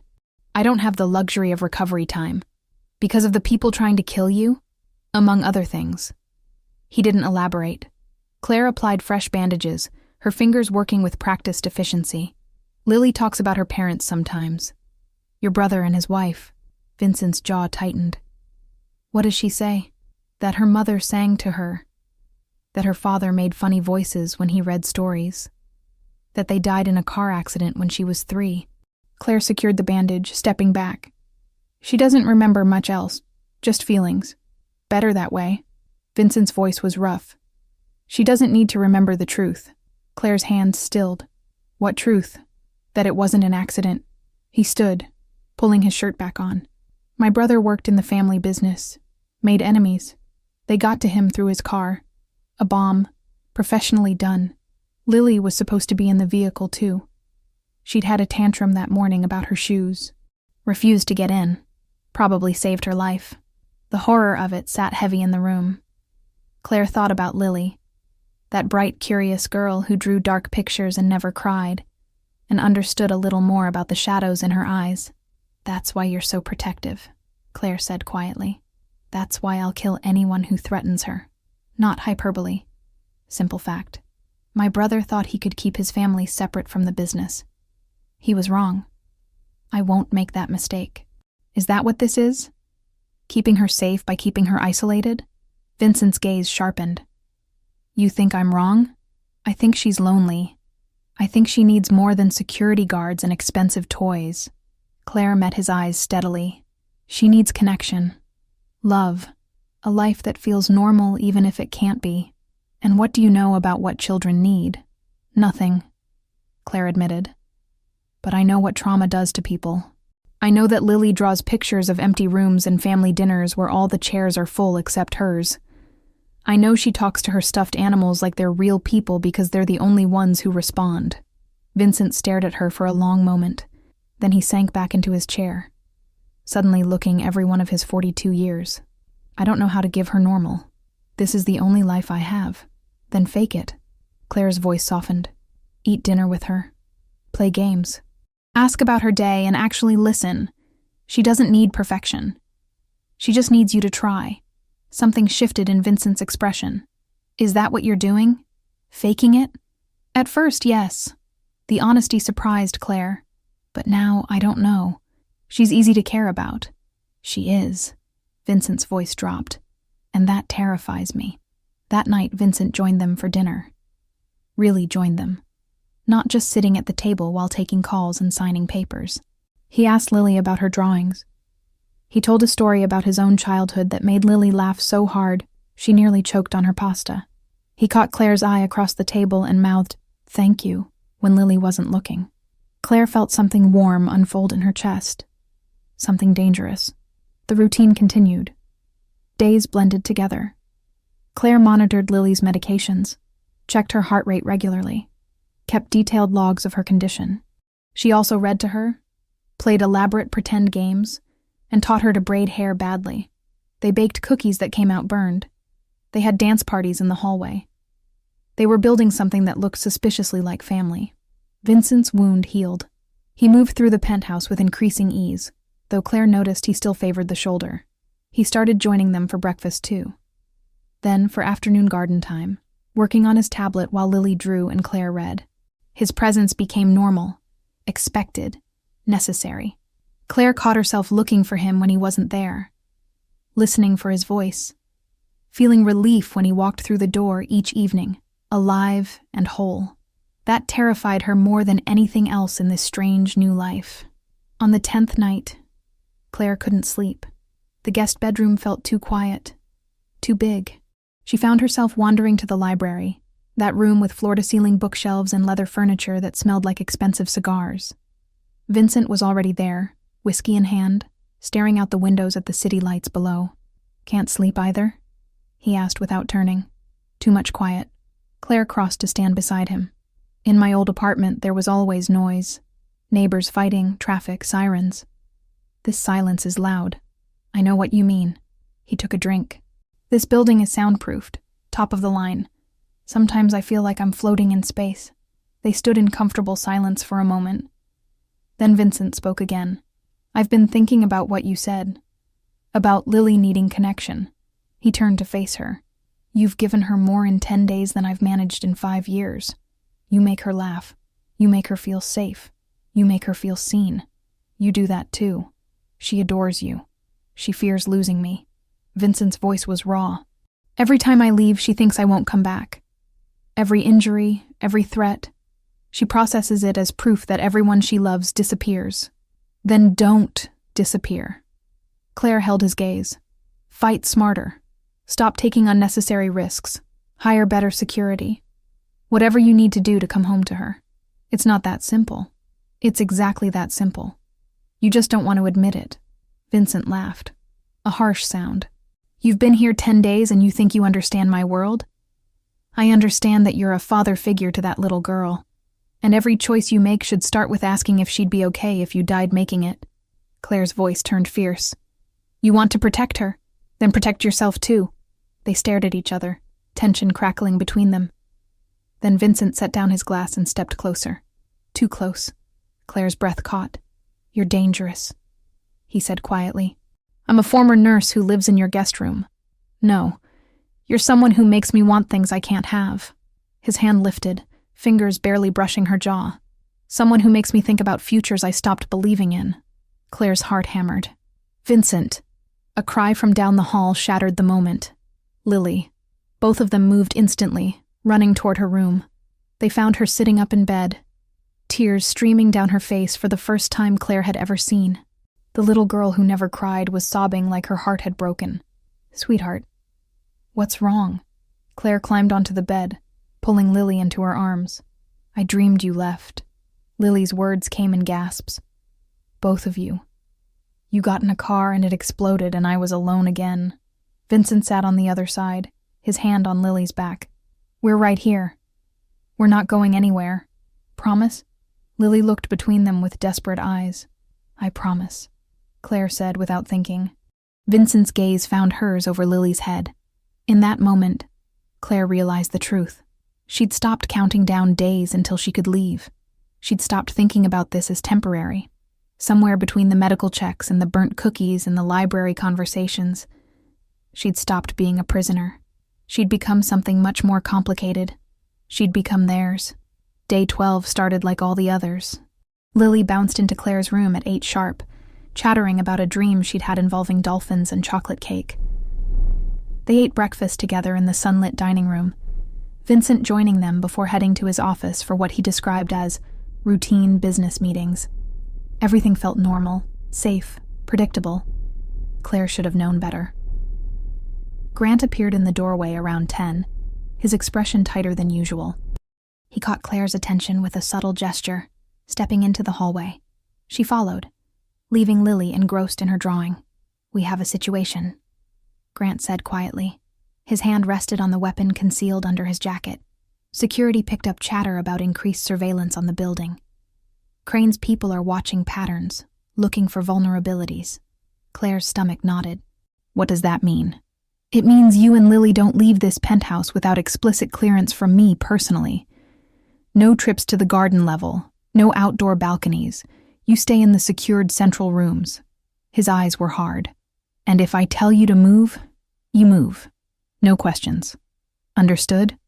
I don't have the luxury of recovery time. Because of the people trying to kill you? Among other things. He didn't elaborate. Claire applied fresh bandages, her fingers working with practiced efficiency. Lily talks about her parents sometimes. Your brother and his wife. Vincent's jaw tightened. What does she say? That her mother sang to her. That her father made funny voices when he read stories. That they died in a car accident when she was 3. Claire secured the bandage, stepping back. She doesn't remember much else, just feelings. Better that way. Vincent's voice was rough. She doesn't need to remember the truth. Claire's hands stilled. What truth? That it wasn't an accident. He stood, pulling his shirt back on. My brother worked in the family business. Made enemies. They got to him through his car. A bomb. Professionally done. Lily was supposed to be in the vehicle too. She'd had a tantrum that morning about her shoes. Refused to get in. Probably saved her life. The horror of it sat heavy in the room. Claire thought about Lily. That bright, curious girl who drew dark pictures and never cried. and understood a little more about the shadows in her eyes. "That's why you're so protective," Claire said quietly. "That's why I'll kill anyone who threatens her." Not hyperbole. Simple fact. My brother thought he could keep his family separate from the business. He was wrong. I won't make that mistake. Is that what this is? Keeping her safe by keeping her isolated? Vincent's gaze sharpened. You think I'm wrong? I think she's lonely. I think she needs more than security guards and expensive toys. Claire met his eyes steadily. She needs connection. Love. A life that feels normal even if it can't be. And what do you know about what children need? Nothing, Claire admitted. But I know what trauma does to people. I know that Lily draws pictures of empty rooms and family dinners where all the chairs are full except hers. I know she talks to her stuffed animals like they're real people because they're the only ones who respond. Vincent stared at her for a long moment. Then he sank back into his chair, suddenly looking every one of his 42 years. I don't know how to give her normal. This is the only life I have. Then fake it. Claire's voice softened. Eat dinner with her. Play games. Ask about her day and actually listen. She doesn't need perfection. She just needs you to try. Something shifted in Vincent's expression. Is that what you're doing? Faking it? At first, yes. The honesty surprised Claire. But now, I don't know. She's easy to care about. She is. Vincent's voice dropped. And that terrifies me. That night, Vincent joined them for dinner. Really joined them. Not just sitting at the table while taking calls and signing papers. He asked Lily about her drawings. He told a story about his own childhood that made Lily laugh so hard she nearly choked on her pasta. He caught Claire's eye across the table and mouthed, "Thank you," when Lily wasn't looking. Claire felt something warm unfold in her chest. Something dangerous. The routine continued. Days blended together. Claire monitored Lily's medications, checked her heart rate regularly, kept detailed logs of her condition. She also read to her, played elaborate pretend games, and taught her to braid hair badly. They baked cookies that came out burned. They had dance parties in the hallway. They were building something that looked suspiciously like family. Vincent's wound healed. He moved through the penthouse with increasing ease, though Claire noticed he still favored the shoulder. He started joining them for breakfast too. Then, for afternoon garden time, working on his tablet while Lily drew and Claire read. His presence became normal, expected, necessary. Claire caught herself looking for him when he wasn't there, listening for his voice, feeling relief when he walked through the door each evening, alive and whole. That terrified her more than anything else in this strange new life. On the 10th night, Claire couldn't sleep. The guest bedroom felt too quiet, too big. She found herself wandering to the library, that room with floor-to-ceiling bookshelves and leather furniture that smelled like expensive cigars. Vincent was already there, whiskey in hand, staring out the windows at the city lights below. "Can't sleep either?" he asked without turning. "Too much quiet." Claire crossed to stand beside him. "In my old apartment, there was always noise. Neighbors fighting, traffic, sirens. This silence is loud. I know what you mean." He took a drink. "This building is soundproofed, top of the line. Sometimes I feel like I'm floating in space." They stood in comfortable silence for a moment. Then Vincent spoke again. "I've been thinking about what you said. About Lily needing connection." He turned to face her. "You've given her more in 10 days than I've managed in 5 years. You make her laugh. You make her feel safe. You make her feel seen. You do that too. She adores you. She fears losing me." Vincent's voice was raw. "Every time I leave, she thinks I won't come back. Every injury, every threat. She processes it as proof that everyone she loves disappears. Then don't disappear." Claire held his gaze. "Fight smarter. Stop taking unnecessary risks. Hire better security. Whatever you need to do to come home to her. It's not that simple. It's exactly that simple. You just don't want to admit it." Vincent laughed. A harsh sound. "You've been here 10 days and you think you understand my world? I understand that you're a father figure to that little girl, and every choice you make should start with asking if she'd be okay if you died making it." Claire's voice turned fierce. "You want to protect her? Then protect yourself too." They stared at each other, tension crackling between them. Then Vincent set down his glass and stepped closer. Too close. Claire's breath caught. You're dangerous, he said quietly. I'm a former nurse who lives in your guest room. No, you're someone who makes me want things I can't have. His hand lifted, fingers barely brushing her jaw. Someone who makes me think about futures I stopped believing in. Claire's heart hammered. Vincent. A cry from down the hall shattered the moment. Lily. Both of them moved instantly, running toward her room. They found her sitting up in bed, tears streaming down her face for the first time Claire had ever seen. The little girl who never cried was sobbing like her heart had broken. Sweetheart. What's wrong? Claire climbed onto the bed, pulling Lily into her arms. I dreamed you left. Lily's words came in gasps. Both of you. You got in a car and it exploded and I was alone again. Vincent sat on the other side, his hand on Lily's back. We're right here. We're not going anywhere. Promise? Lily looked between them with desperate eyes. I promise, Claire said without thinking. Vincent's gaze found hers over Lily's head. In that moment, Claire realized the truth. She'd stopped counting down days until she could leave. She'd stopped thinking about this as temporary. Somewhere between the medical checks and the burnt cookies and the library conversations, she'd stopped being a prisoner. She'd become something much more complicated. She'd become theirs. Day 12 started like all the others. Lily bounced into Claire's room at 8 sharp, chattering about a dream she'd had involving dolphins and chocolate cake. They ate breakfast together in the sunlit dining room, Vincent joining them before heading to his office for what he described as routine business meetings. Everything felt normal, safe, predictable. Claire should have known better. Grant appeared in the doorway around 10, his expression tighter than usual. He caught Claire's attention with a subtle gesture, stepping into the hallway. She followed, leaving Lily engrossed in her drawing. We have a situation, Grant said quietly. His hand rested on the weapon concealed under his jacket. Security picked up chatter about increased surveillance on the building. Crane's people are watching patterns, looking for vulnerabilities. Claire's stomach nodded. What does that mean? It means you and Lily don't leave this penthouse without explicit clearance from me personally. No trips to the garden level, no outdoor balconies. You stay in the secured central rooms. His eyes were hard. And if I tell you to move, you move. No questions. Understood?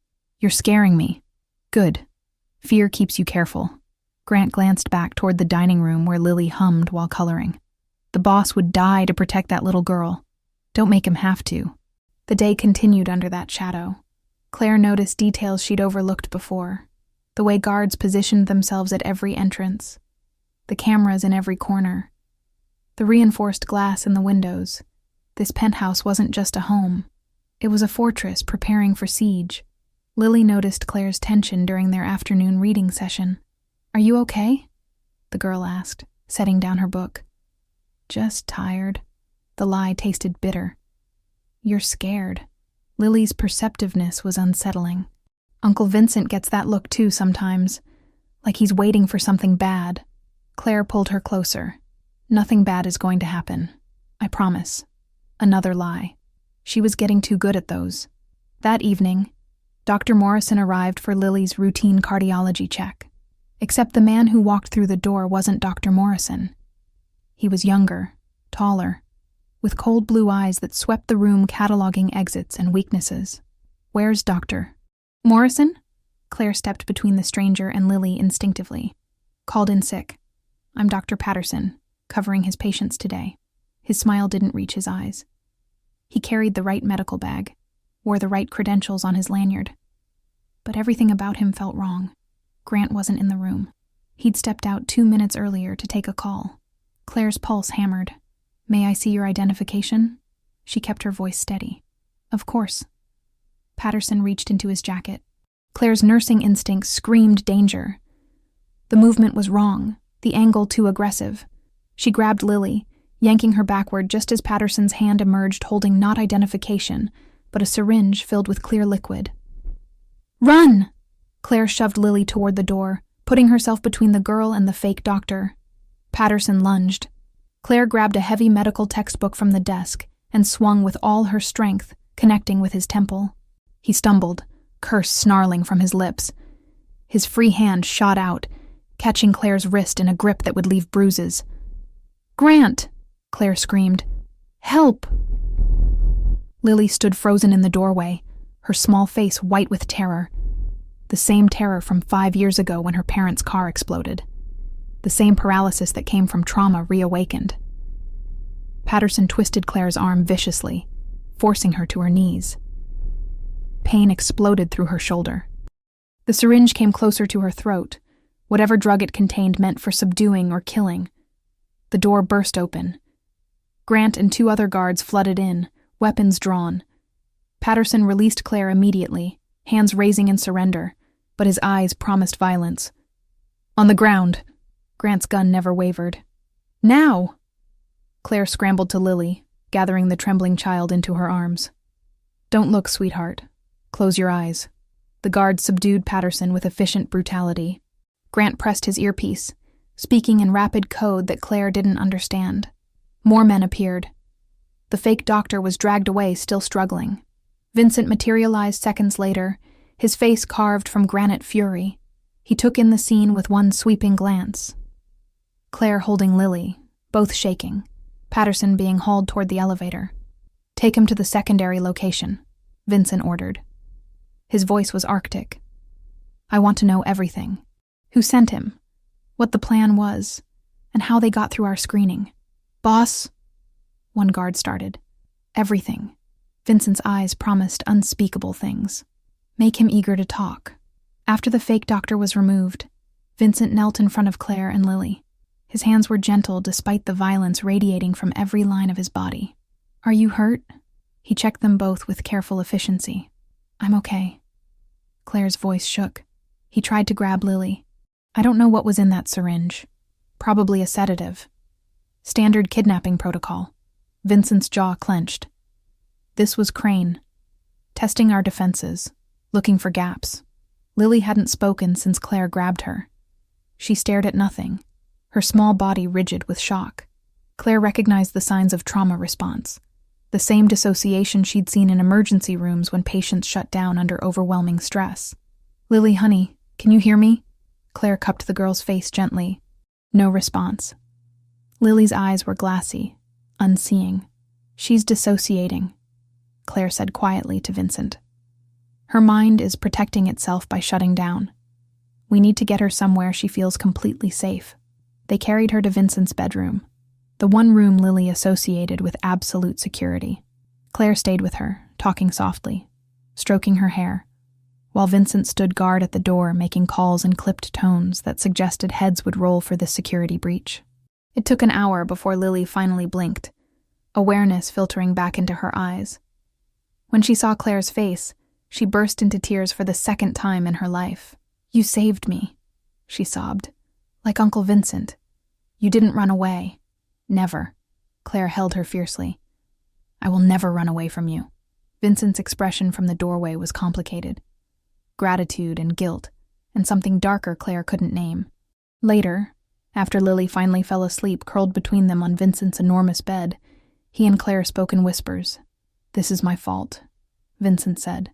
You're scaring me. Good. Fear keeps you careful. Grant glanced back toward the dining room where Lily hummed while coloring. The boss would die to protect that little girl. Don't make him have to. The day continued under that shadow. Claire noticed details she'd overlooked before. The way guards positioned themselves at every entrance. The cameras in every corner. The reinforced glass in the windows. This penthouse wasn't just a home. It was a fortress preparing for siege. Lily noticed Claire's tension during their afternoon reading session. Are you okay? The girl asked, setting down her book. Just tired. The lie tasted bitter. You're scared. Lily's perceptiveness was unsettling. Uncle Vincent gets that look too sometimes, like he's waiting for something bad. Claire pulled her closer. Nothing bad is going to happen. I promise. Another lie. She was getting too good at those. That evening, Dr. Morrison arrived for Lily's routine cardiology check. Except the man who walked through the door wasn't Dr. Morrison. He was younger, taller, with cold blue eyes that swept the room cataloging exits and weaknesses. Where's Dr. Morrison? Claire stepped between the stranger and Lily instinctively. Called in sick. I'm Dr. Patterson, covering his patients today. His smile didn't reach his eyes. He carried the right medical bag, wore the right credentials on his lanyard. But everything about him felt wrong. Grant wasn't in the room. He'd stepped out 2 minutes earlier to take a call. Claire's pulse hammered. May I see your identification? She kept her voice steady. Of course. Patterson reached into his jacket. Claire's nursing instinct screamed danger. The movement was wrong, the angle too aggressive. She grabbed Lily, yanking her backward just as Patterson's hand emerged holding not identification, but a syringe filled with clear liquid. Run! Claire shoved Lily toward the door, putting herself between the girl and the fake doctor. Patterson lunged. Claire grabbed a heavy medical textbook from the desk and swung with all her strength, connecting with his temple. He stumbled, curse snarling from his lips. His free hand shot out, catching Claire's wrist in a grip that would leave bruises. "Grant!" Claire screamed. "Help!" Lily stood frozen in the doorway, her small face white with terror. The same terror from 5 years ago when her parents' car exploded. The same paralysis that came from trauma reawakened. Patterson twisted Claire's arm viciously, forcing her to her knees. Pain exploded through her shoulder. The syringe came closer to her throat, whatever drug it contained meant for subduing or killing. The door burst open. Grant and 2 other guards flooded in, weapons drawn. Patterson released Claire immediately, hands raising in surrender, but his eyes promised violence. "On the ground!" Grant's gun never wavered. "Now!" Claire scrambled to Lily, gathering the trembling child into her arms. "Don't look, sweetheart. Close your eyes." The guard subdued Patterson with efficient brutality. Grant pressed his earpiece, speaking in rapid code that Claire didn't understand. More men appeared. The fake doctor was dragged away, still struggling. Vincent materialized seconds later, his face carved from granite fury. He took in the scene with one sweeping glance. Claire holding Lily, both shaking, Patterson being hauled toward the elevator. "Take him to the secondary location," Vincent ordered. His voice was arctic. "I want to know everything. Who sent him, what the plan was, and how they got through our screening." "Boss," one guard started. "Everything." Vincent's eyes promised unspeakable things. "Make him eager to talk." After the fake doctor was removed, Vincent knelt in front of Claire and Lily. His hands were gentle despite the violence radiating from every line of his body. "Are you hurt?" He checked them both with careful efficiency. "I'm okay." Claire's voice shook. He tried to grab Lily. "I don't know what was in that syringe. Probably a sedative. Standard kidnapping protocol." Vincent's jaw clenched. This was Crane, testing our defenses, looking for gaps. Lily hadn't spoken since Claire grabbed her. She stared at nothing, her small body rigid with shock. Claire recognized the signs of trauma response, the same dissociation she'd seen in emergency rooms when patients shut down under overwhelming stress. "Lily, honey, can you hear me?" Claire cupped the girl's face gently. No response. Lily's eyes were glassy, unseeing. "She's dissociating," Claire said quietly to Vincent. "Her mind is protecting itself by shutting down. We need to get her somewhere she feels completely safe." They carried her to Vincent's bedroom, the one room Lily associated with absolute security. Claire stayed with her, talking softly, stroking her hair, while Vincent stood guard at the door making calls in clipped tones that suggested heads would roll for this security breach. It took an hour before Lily finally blinked, awareness filtering back into her eyes. When she saw Claire's face, she burst into tears for the second time in her life. "You saved me," she sobbed. "Like Uncle Vincent. You didn't run away." "Never." Claire held her fiercely. "I will never run away from you." Vincent's expression from the doorway was complicated. Gratitude and guilt, and something darker Claire couldn't name. Later, after Lily finally fell asleep curled between them on Vincent's enormous bed, he and Claire spoke in whispers. "This is my fault," Vincent said.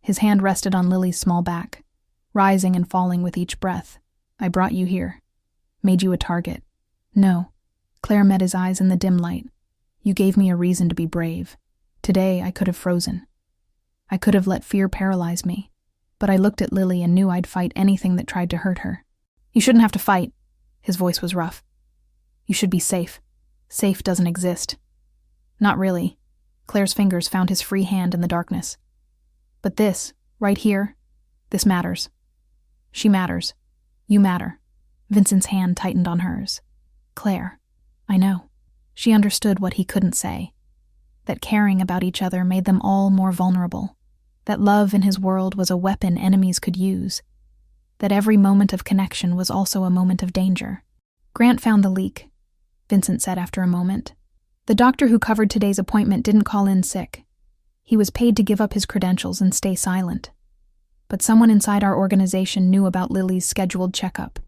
His hand rested on Lily's small back, rising and falling with each breath. "I brought you here. Made you a target." "No." Claire met his eyes in the dim light. "You gave me a reason to be brave. Today I could have frozen. I could have let fear paralyze me. But I looked at Lily and knew I'd fight anything that tried to hurt her." "You shouldn't have to fight." His voice was rough. "You should be safe. Safe doesn't exist." "Not really." Claire's fingers found his free hand in the darkness. "But this, right here, this matters. She matters. You matter." Vincent's hand tightened on hers. "Claire, I know." She understood what he couldn't say. That caring about each other made them all more vulnerable. That love in his world was a weapon enemies could use. That every moment of connection was also a moment of danger. "Grant found the leak," Vincent said after a moment. "The doctor who covered today's appointment didn't call in sick. He was paid to give up his credentials and stay silent. But someone inside our organization knew about Lily's scheduled checkup.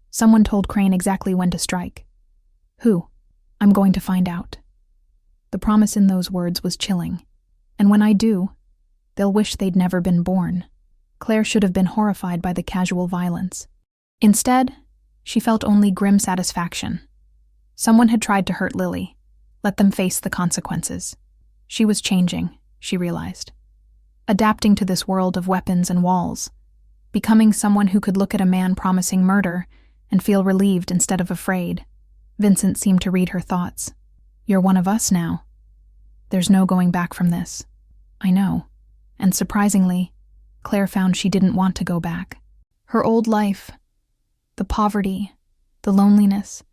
Someone told Crane exactly when to strike. Who? I'm going to find out." The promise in those words was chilling. "And when I do, they'll wish they'd never been born." Claire should have been horrified by the casual violence. Instead, She felt only grim satisfaction. Someone had tried to hurt Lily. Let them face the consequences. She was changing, she realized. Adapting to this world of weapons and walls. Becoming someone who could look at a man promising murder and feel relieved instead of afraid. Vincent seemed to read her thoughts. "You're one of us now. There's no going back from this." "I know." And surprisingly, Claire found she didn't want to go back. Her old life, the poverty, the loneliness,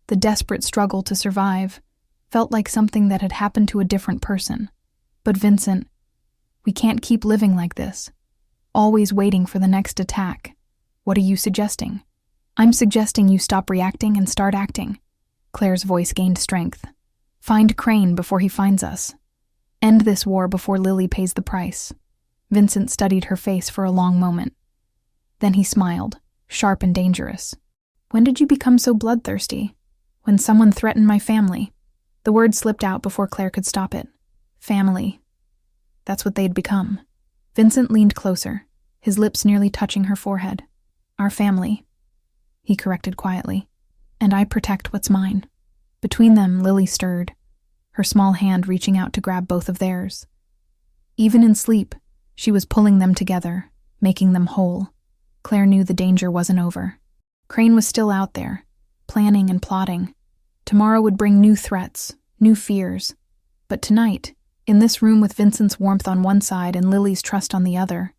the desperate struggle to survive, felt like something that had happened to a different person. "But Vincent, we can't keep living like this, always waiting for the next attack. What are you suggesting?" "I'm suggesting you stop reacting and start acting." Claire's voice gained strength. "Find Crane before he finds us. End this war before Lily pays the price." Vincent studied her face for a long moment. Then he smiled, sharp and dangerous. "When did you become so bloodthirsty?" "When someone threatened my family." The word slipped out before Claire could stop it. Family. That's what they'd become. Vincent leaned closer, his lips nearly touching her forehead. "Our family," he corrected quietly. "And I protect what's mine." Between them, Lily stirred, her small hand reaching out to grab both of theirs. Even in sleep, she was pulling them together, making them whole. Claire knew the danger wasn't over. Crane was still out there, planning and plotting. Tomorrow would bring new threats, new fears. But tonight, in this room with Vincent's warmth on one side and Lily's trust on the other,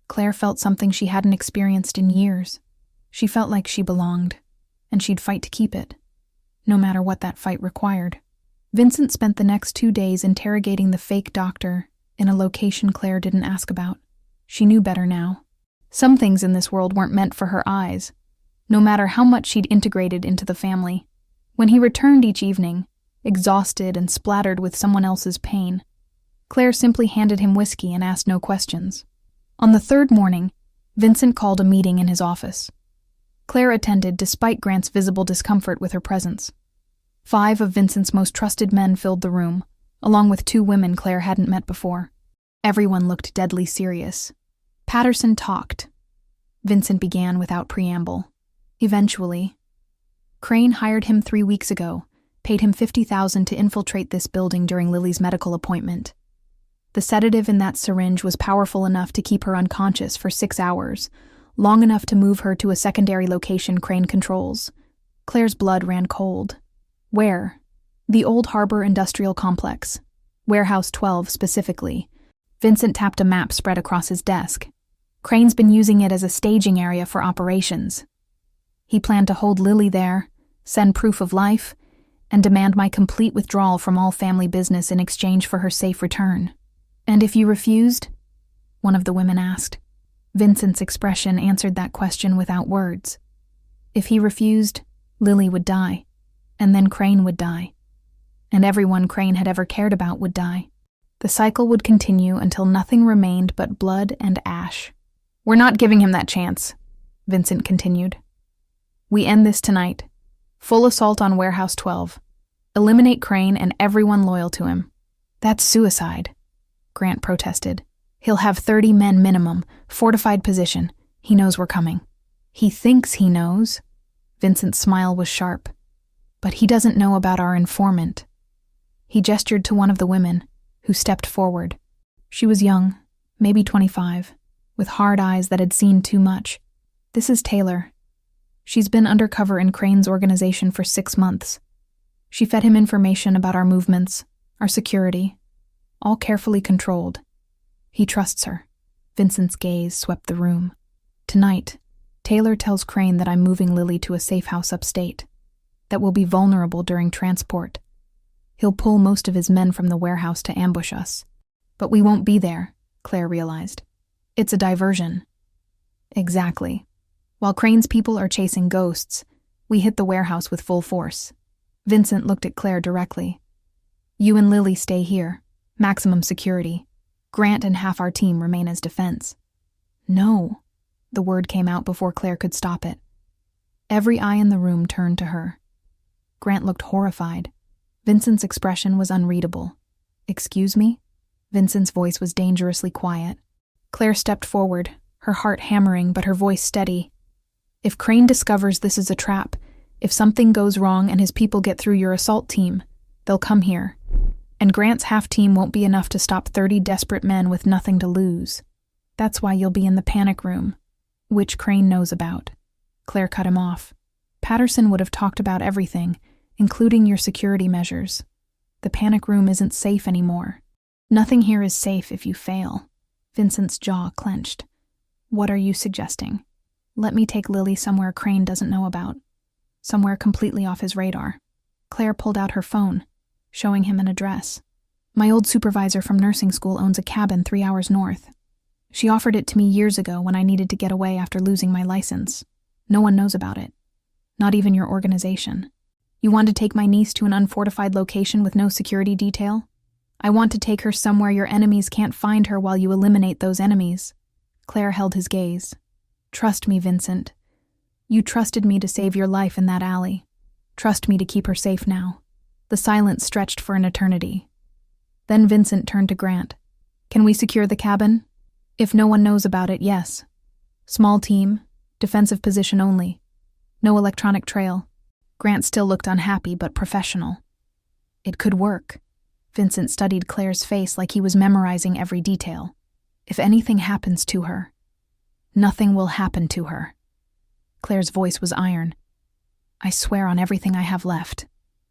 Claire felt something she hadn't experienced in years. She felt like she belonged, and she'd fight to keep it, no matter what that fight required. Vincent spent the next 2 days interrogating the fake doctor in a location Claire didn't ask about. She knew better now. Some things in this world weren't meant for her eyes, no matter how much she'd integrated into the family. When he returned each evening, exhausted and splattered with someone else's pain, Claire simply handed him whiskey and asked no questions. On the third morning, Vincent called a meeting in his office. Claire attended despite Grant's visible discomfort with her presence. 5 of Vincent's most trusted men filled the room, along with 2 women Claire hadn't met before. Everyone looked deadly serious. Patterson talked. Vincent began without preamble. Eventually, Crane hired him 3 weeks ago, paid him $50,000 to infiltrate this building during Lily's medical appointment. The sedative in that syringe was powerful enough to keep her unconscious for 6 hours, long enough to move her to a secondary location Crane controls. Claire's blood ran cold. Where? The Old Harbor Industrial Complex. Warehouse 12 specifically. Vincent tapped a map spread across his desk. Crane's been using it as a staging area for operations. He planned to hold Lily there, send proof of life, and demand my complete withdrawal from all family business in exchange for her safe return. "And if you refused?" one of the women asked. Vincent's expression answered that question without words. If he refused, Lily would die, and then Crane would die. And everyone Crane had ever cared about would die. The cycle would continue until nothing remained but blood and ash. "We're not giving him that chance," Vincent continued. "We end this tonight. Full assault on Warehouse 12. Eliminate Crane and everyone loyal to him." "That's suicide," Grant protested. "He'll have 30 men minimum, fortified position. He knows we're coming." "He thinks he knows." Vincent's smile was sharp. "But he doesn't know about our informant." He gestured to one of the women, who stepped forward. She was young, maybe 25, with hard eyes that had seen too much. "This is Taylor. She's been undercover in Crane's organization for 6 months. She fed him information about our movements, our security, all carefully controlled. He trusts her." Vincent's gaze swept the room. "Tonight, Taylor tells Crane that I'm moving Lily to a safe house upstate, that will be vulnerable during transport. He'll pull most of his men from the warehouse to ambush us. But we won't be there," Claire realized. "It's a diversion." "Exactly. While Crane's people are chasing ghosts, we hit the warehouse with full force." Vincent looked at Claire directly. "You and Lily stay here. Maximum security. Grant and half our team remain as defense." "No." The word came out before Claire could stop it. Every eye in the room turned to her. Grant looked horrified. Vincent's expression was unreadable. "Excuse me?" Vincent's voice was dangerously quiet. Claire stepped forward, her heart hammering but her voice steady. If Crane discovers this is a trap, if something goes wrong and his people get through your assault team, they'll come here. And Grant's half-team won't be enough to stop 30 desperate men with nothing to lose. That's why you'll be in the panic room, which Crane knows about. Claire cut him off. Patterson would have talked about everything, including your security measures. The panic room isn't safe anymore. Nothing here is safe if you fail. Vincent's jaw clenched. What are you suggesting? Let me take Lily somewhere Crane doesn't know about. Somewhere completely off his radar. Claire pulled out her phone, showing him an address. My old supervisor from nursing school owns a cabin 3 hours north. She offered it to me years ago when I needed to get away after losing my license. No one knows about it. Not even your organization. You want to take my niece to an unfortified location with no security detail? I want to take her somewhere your enemies can't find her while you eliminate those enemies. Claire held his gaze. Trust me, Vincent. You trusted me to save your life in that alley. Trust me to keep her safe now. The silence stretched for an eternity. Then Vincent turned to Grant. Can we secure the cabin? If no one knows about it, yes. Small team, defensive position only. No electronic trail. Grant still looked unhappy but professional. It could work. Vincent studied Claire's face like he was memorizing every detail. If anything happens to her, nothing will happen to her. Claire's voice was iron. I swear on everything I have left.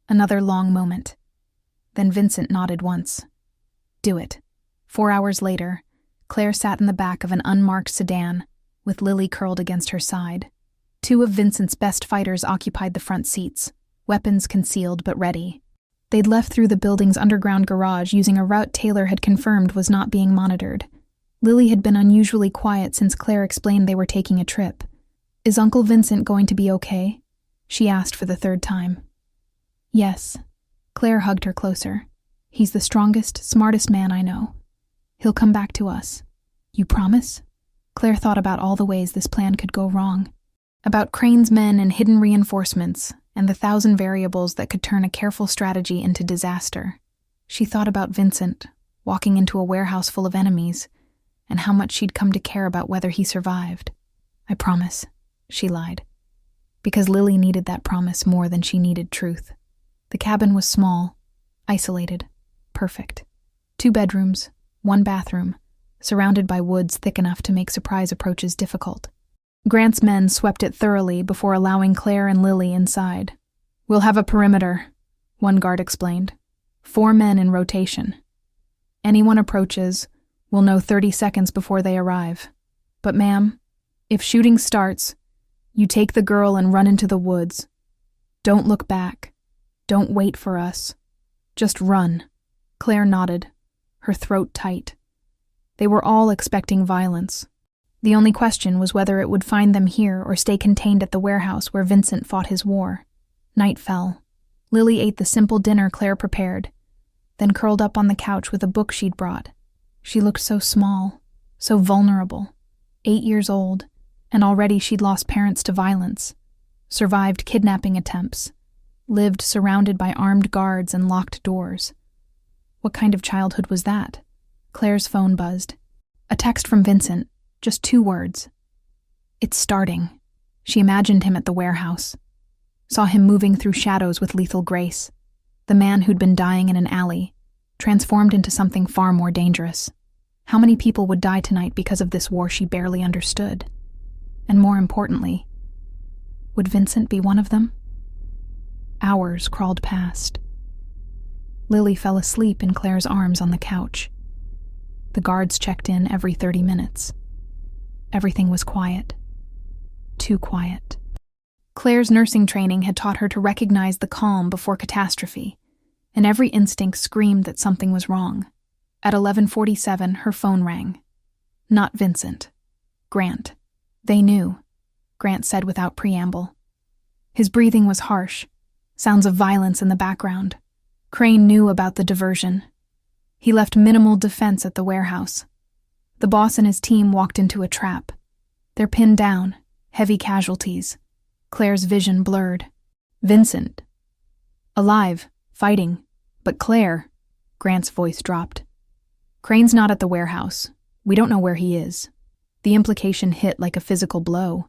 Another long moment. Then Vincent nodded once. Do it. 4 hours later, Claire sat in the back of an unmarked sedan, with Lily curled against her side. 2 of Vincent's best fighters occupied the front seats, weapons concealed but ready. They'd left through the building's underground garage using a route Taylor had confirmed was not being monitored. Lily had been unusually quiet since Claire explained they were taking a trip. Is Uncle Vincent going to be okay? She asked for the 3rd time. Yes. Claire hugged her closer. He's the strongest, smartest man I know. He'll come back to us. You promise? Claire thought about all the ways this plan could go wrong. About Crane's men and hidden reinforcements, and the 1,000 variables that could turn a careful strategy into disaster. She thought about Vincent, walking into a warehouse full of enemies, and how much she'd come to care about whether he survived. I promise, she lied. Because Lily needed that promise more than she needed truth. The cabin was small, isolated, perfect. 2 bedrooms, 1 bathroom, surrounded by woods thick enough to make surprise approaches difficult. Grant's men swept it thoroughly before allowing Claire and Lily inside. We'll have a perimeter, one guard explained. 4 men in rotation. Anyone approaches, we'll know 30 seconds before they arrive. But ma'am, if shooting starts, you take the girl and run into the woods. Don't look back. Don't wait for us. Just run. Claire nodded, her throat tight. They were all expecting violence. The only question was whether it would find them here or stay contained at the warehouse where Vincent fought his war. Night fell. Lily ate the simple dinner Claire prepared, then curled up on the couch with a book she'd brought. She looked so small, so vulnerable. 8 years old, and already she'd lost parents to violence, survived kidnapping attempts, lived surrounded by armed guards and locked doors. What kind of childhood was that? Claire's phone buzzed. A text from Vincent, just 2 words. It's starting. She imagined him at the warehouse. Saw him moving through shadows with lethal grace. The man who'd been dying in an alley, transformed into something far more dangerous. How many people would die tonight because of this war she barely understood? And more importantly, would Vincent be one of them? Hours crawled past. Lily fell asleep in Claire's arms on the couch. The guards checked in every 30 minutes. Everything was quiet. Too quiet. Claire's nursing training had taught her to recognize the calm before catastrophe, and every instinct screamed that something was wrong. At 11:47, her phone rang. Not Vincent. Grant. They knew, Grant said without preamble. His breathing was harsh, sounds of violence in the background. Crane knew about the diversion. He left minimal defense at the warehouse. The boss and his team walked into a trap. They're pinned down, heavy casualties. Claire's vision blurred. Vincent. Alive, fighting. But Claire, Grant's voice dropped. Crane's not at the warehouse. We don't know where he is. The implication hit like a physical blow.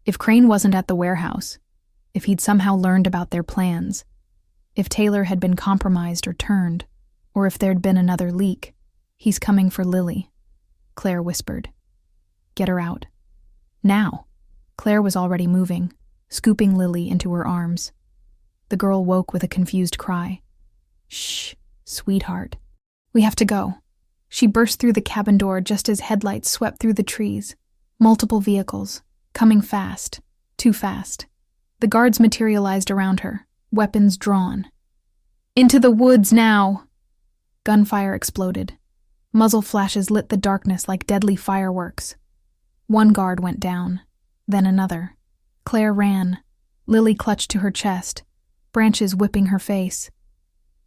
If Crane wasn't at the warehouse, if he'd somehow learned about their plans, if Taylor had been compromised or turned, or if there'd been another leak, he's coming for Lily, Claire whispered. Get her out. Now. Claire was already moving, scooping Lily into her arms. The girl woke with a confused cry. Shh, sweetheart. We have to go. She burst through the cabin door just as headlights swept through the trees. Multiple vehicles, coming fast, too fast. The guards materialized around her, weapons drawn. Into the woods now! Gunfire exploded. Muzzle flashes lit the darkness like deadly fireworks. One guard went down, then another. Claire ran. Lily clutched to her chest, branches whipping her face.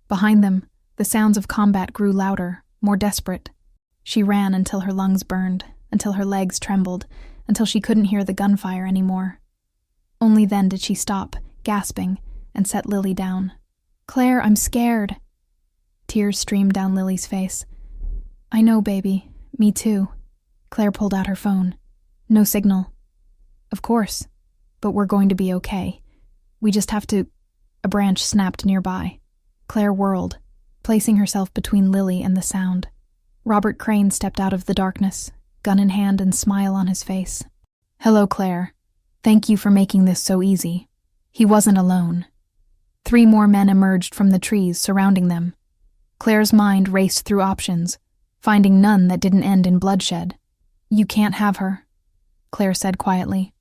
Behind them, the sounds of combat grew louder, more desperate. She ran until her lungs burned, until her legs trembled, until she couldn't hear the gunfire anymore. Only then did she stop, gasping, and set Lily down. Claire, I'm scared. Tears streamed down Lily's face. I know, baby. Me too. Claire pulled out her phone. No signal. Of course. But we're going to be okay. We just have to... A branch snapped nearby. Claire whirled, placing herself between Lily and the sound. Robert Crane stepped out of the darkness, gun in hand and smile on his face. Hello, Claire. Thank you for making this so easy. He wasn't alone. 3 more men emerged from the trees surrounding them. Claire's mind raced through options, finding none that didn't end in bloodshed. You can't have her, Claire said quietly.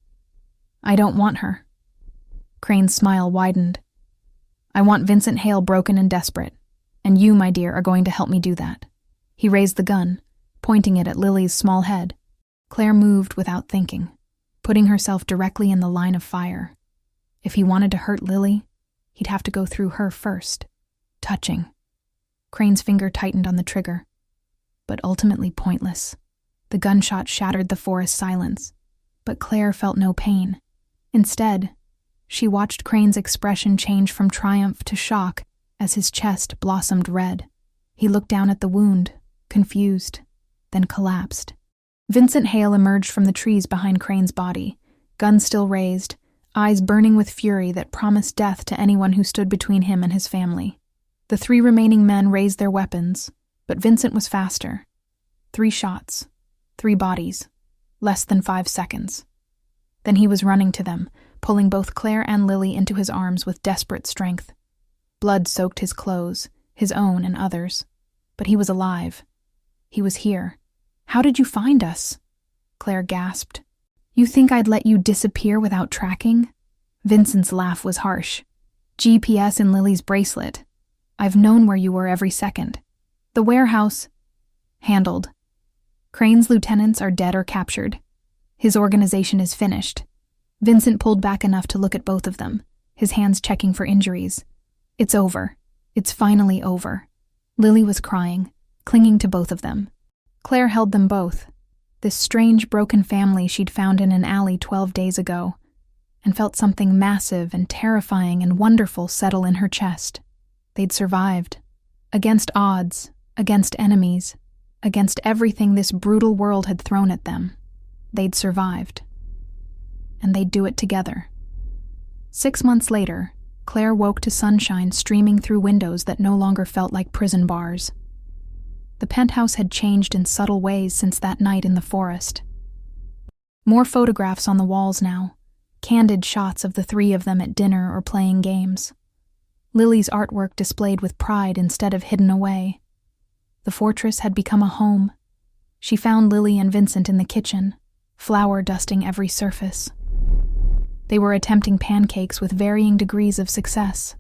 I don't want her. Crane's smile widened. I want Vincent Hale broken and desperate, and you, my dear, are going to help me do that. He raised the gun, pointing it at Lily's small head. Claire moved without thinking, putting herself directly in the line of fire. If he wanted to hurt Lily, he'd have to go through her first, touching. Crane's finger tightened on the trigger, but ultimately pointless. The gunshot shattered the forest silence, but Claire felt no pain. Instead, she watched Crane's expression change from triumph to shock as his chest blossomed red. He looked down at the wound, confused, then collapsed. Vincent Hale emerged from the trees behind Crane's body, gun still raised, eyes burning with fury that promised death to anyone who stood between him and his family. The 3 remaining men raised their weapons, but Vincent was faster. 3 shots, 3 bodies, less than 5 seconds. Then he was running to them, pulling both Claire and Lily into his arms with desperate strength. Blood soaked his clothes, his own and others. But he was alive. He was here. How did you find us? Claire gasped. You think I'd let you disappear without tracking? Vincent's laugh was harsh. GPS in Lily's bracelet. I've known where you were every second. The warehouse... Handled. Crane's lieutenants are dead or captured. His organization is finished. Vincent pulled back enough to look at both of them, his hands checking for injuries. It's over. It's finally over. Lily was crying, clinging to both of them. Claire held them both, this strange broken family she'd found in an alley 12 days ago, and felt something massive and terrifying and wonderful settle in her chest. They'd survived. Against odds, against enemies, against everything this brutal world had thrown at them. They'd survived. And they'd do it together. 6 months later, Claire woke to sunshine streaming through windows that no longer felt like prison bars. The penthouse had changed in subtle ways since that night in the forest. More photographs on the walls now, candid shots of the 3 of them at dinner or playing games. Lily's artwork displayed with pride instead of hidden away. The fortress had become a home. She found Lily and Vincent in the kitchen, flour dusting every surface. They were attempting pancakes with varying degrees of success.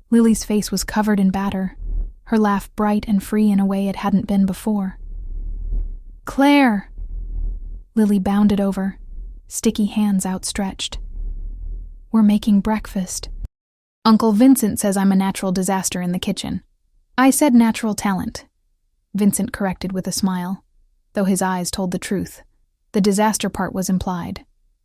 Lily's face was covered in batter, her laugh bright and free in a way it hadn't been before. Claire! Lily bounded over, sticky hands outstretched. We're making breakfast. Uncle Vincent says I'm a natural disaster in the kitchen. I said natural talent, Vincent corrected with a smile, though his eyes told the truth. The disaster part was implied.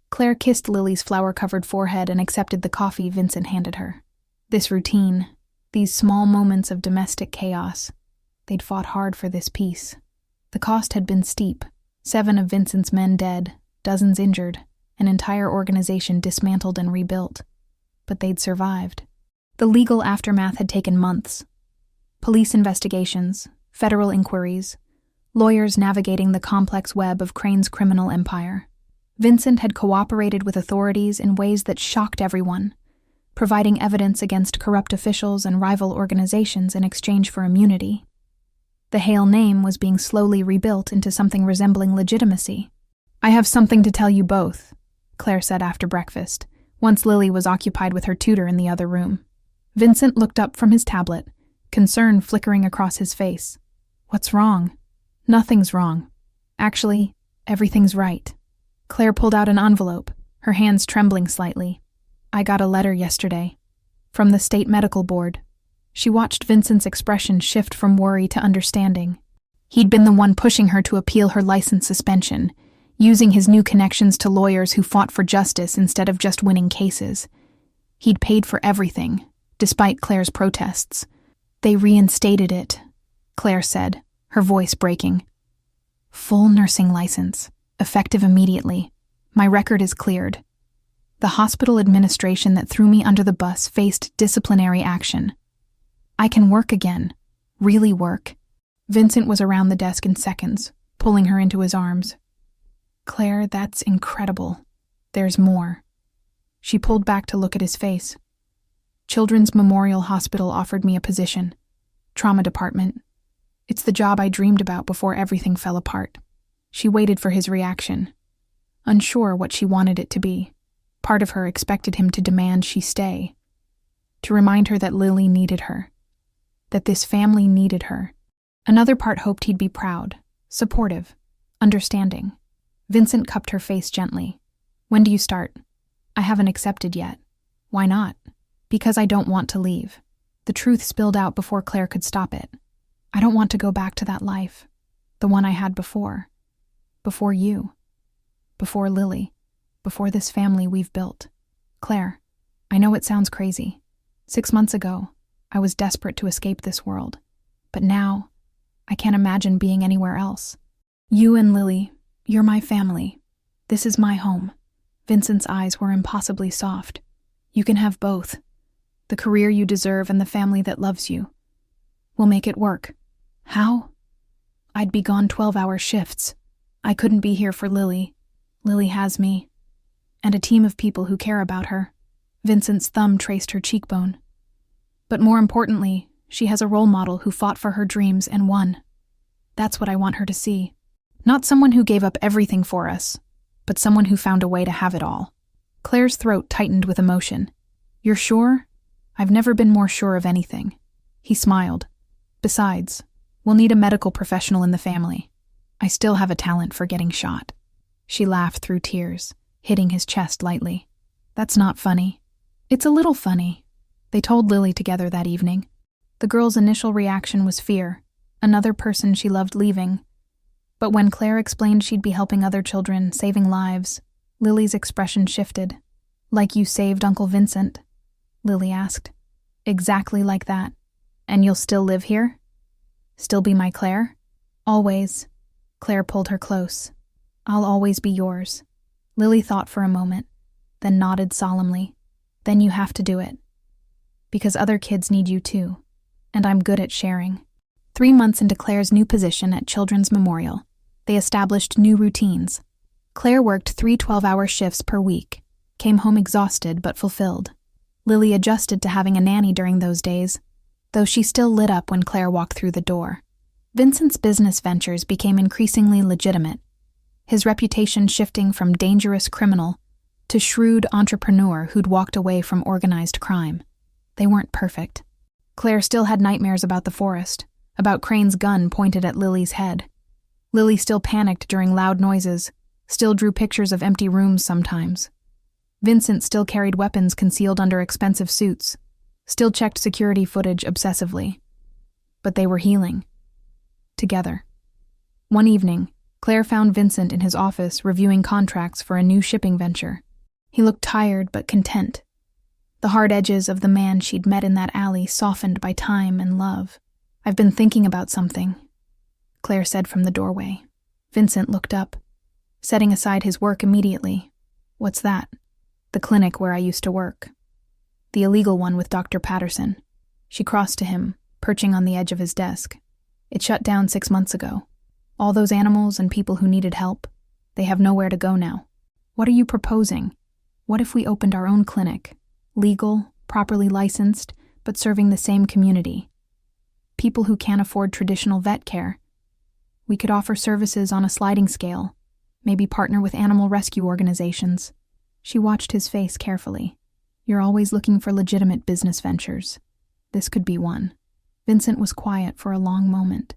Claire kissed Lily's flour-covered forehead and accepted the coffee Vincent handed her. This routine, these small moments of domestic chaos, they'd fought hard for this peace. The cost had been steep, 7 of Vincent's men dead, dozens injured, an entire organization dismantled and rebuilt. But they'd survived. The legal aftermath had taken months. Police investigations, federal inquiries, lawyers navigating the complex web of Crane's criminal empire. Vincent had cooperated with authorities in ways that shocked everyone, providing evidence against corrupt officials and rival organizations in exchange for immunity. The Hale name was being slowly rebuilt into something resembling legitimacy. "I have something to tell you both," Claire said after breakfast, once Lily was occupied with her tutor in the other room. Vincent looked up from his tablet, concern flickering across his face. "What's wrong?" "Nothing's wrong. Actually, everything's right." Claire pulled out an envelope, her hands trembling slightly. "I got a letter yesterday. From the State Medical Board." She watched Vincent's expression shift from worry to understanding. He'd been the one pushing her to appeal her license suspension, using his new connections to lawyers who fought for justice instead of just winning cases. He'd paid for everything, despite Claire's protests. "They reinstated it," Claire said, her voice breaking. "Full nursing license, effective immediately. My record is cleared. The hospital administration that threw me under the bus faced disciplinary action. I can work again, really work." Vincent was around the desk in seconds, pulling her into his arms. "Claire, that's incredible. There's more." She pulled back to look at his face. "Children's Memorial Hospital offered me a position. Trauma department. It's the job I dreamed about before everything fell apart." She waited for his reaction, unsure what she wanted it to be. Part of her expected him to demand she stay, to remind her that Lily needed her, that this family needed her. Another part hoped he'd be proud, supportive, understanding. Vincent cupped her face gently. "When do you start?" "I haven't accepted yet." "Why not?" "Because I don't want to leave." The truth spilled out before Claire could stop it. "I don't want to go back to that life, the one I had before. Before you. Before Lily. Before this family we've built. Claire, I know it sounds crazy. 6 months ago, I was desperate to escape this world. But now, I can't imagine being anywhere else. You and Lily, you're my family. This is my home." Vincent's eyes were impossibly soft. "You can have both. The career you deserve and the family that loves you. We'll make it work." "How?" "I'd be gone 12-hour shifts. I couldn't be here for Lily. Lily has me. And a team of people who care about her." Vincent's thumb traced her cheekbone. "But more importantly, she has a role model who fought for her dreams and won. That's what I want her to see. Not someone who gave up everything for us, but someone who found a way to have it all." Claire's throat tightened with emotion. "You're sure?" "I've never been more sure of anything." He smiled. "Besides, we'll need a medical professional in the family. I still have a talent for getting shot." She laughed through tears, hitting his chest lightly. "That's not funny." "It's a little funny." They told Lily together that evening. The girl's initial reaction was fear, another person she loved leaving. But when Claire explained she'd be helping other children, saving lives, Lily's expression shifted. "Like you saved Uncle Vincent?" Lily asked. "Exactly like that. And you'll still live here? Still be my Claire?" "Always." Claire pulled her close. "I'll always be yours." Lily thought for a moment, then nodded solemnly. "Then you have to do it. Because other kids need you too. And I'm good at sharing." 3 months into Claire's new position at Children's Memorial, they established new routines. Claire worked 3 12-hour shifts per week, came home exhausted but fulfilled. Lily adjusted to having a nanny during those days, though she still lit up when Claire walked through the door. Vincent's business ventures became increasingly legitimate, his reputation shifting from dangerous criminal to shrewd entrepreneur who'd walked away from organized crime. They weren't perfect. Claire still had nightmares about the forest, about Crane's gun pointed at Lily's head. Lily still panicked during loud noises, still drew pictures of empty rooms sometimes. Vincent still carried weapons concealed under expensive suits, still checked security footage obsessively. But they were healing. Together. One evening, Claire found Vincent in his office reviewing contracts for a new shipping venture. He looked tired but content. The hard edges of the man she'd met in that alley softened by time and love. "I've been thinking about something," Claire said from the doorway. Vincent looked up, setting aside his work immediately. What's that? The clinic where I used to work. The illegal one with Dr. Patterson. She crossed to him, perching on the edge of his desk. It shut down 6 months ago. All those animals and people who needed help, they have nowhere to go now. What are you proposing? What if we opened our own clinic? Legal, properly licensed, but serving the same community. People who can't afford traditional vet care. We could offer services on a sliding scale, maybe partner with animal rescue organizations. She watched his face carefully. You're always looking for legitimate business ventures. This could be one. Vincent was quiet for a long moment,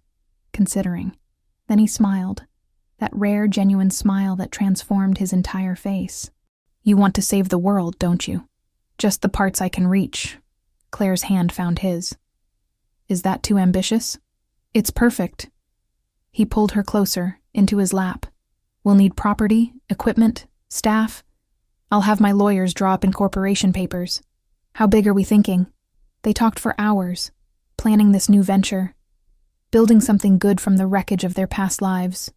considering. Then he smiled, that rare, genuine smile that transformed his entire face. You want to save the world, don't you? Just the parts I can reach. Claire's hand found his. Is that too ambitious? It's perfect. He pulled her closer, into his lap. We'll need property, equipment, staff. I'll have my lawyers draw up incorporation papers. How big are we thinking? They talked for hours, planning this new venture, building something good from the wreckage of their past lives.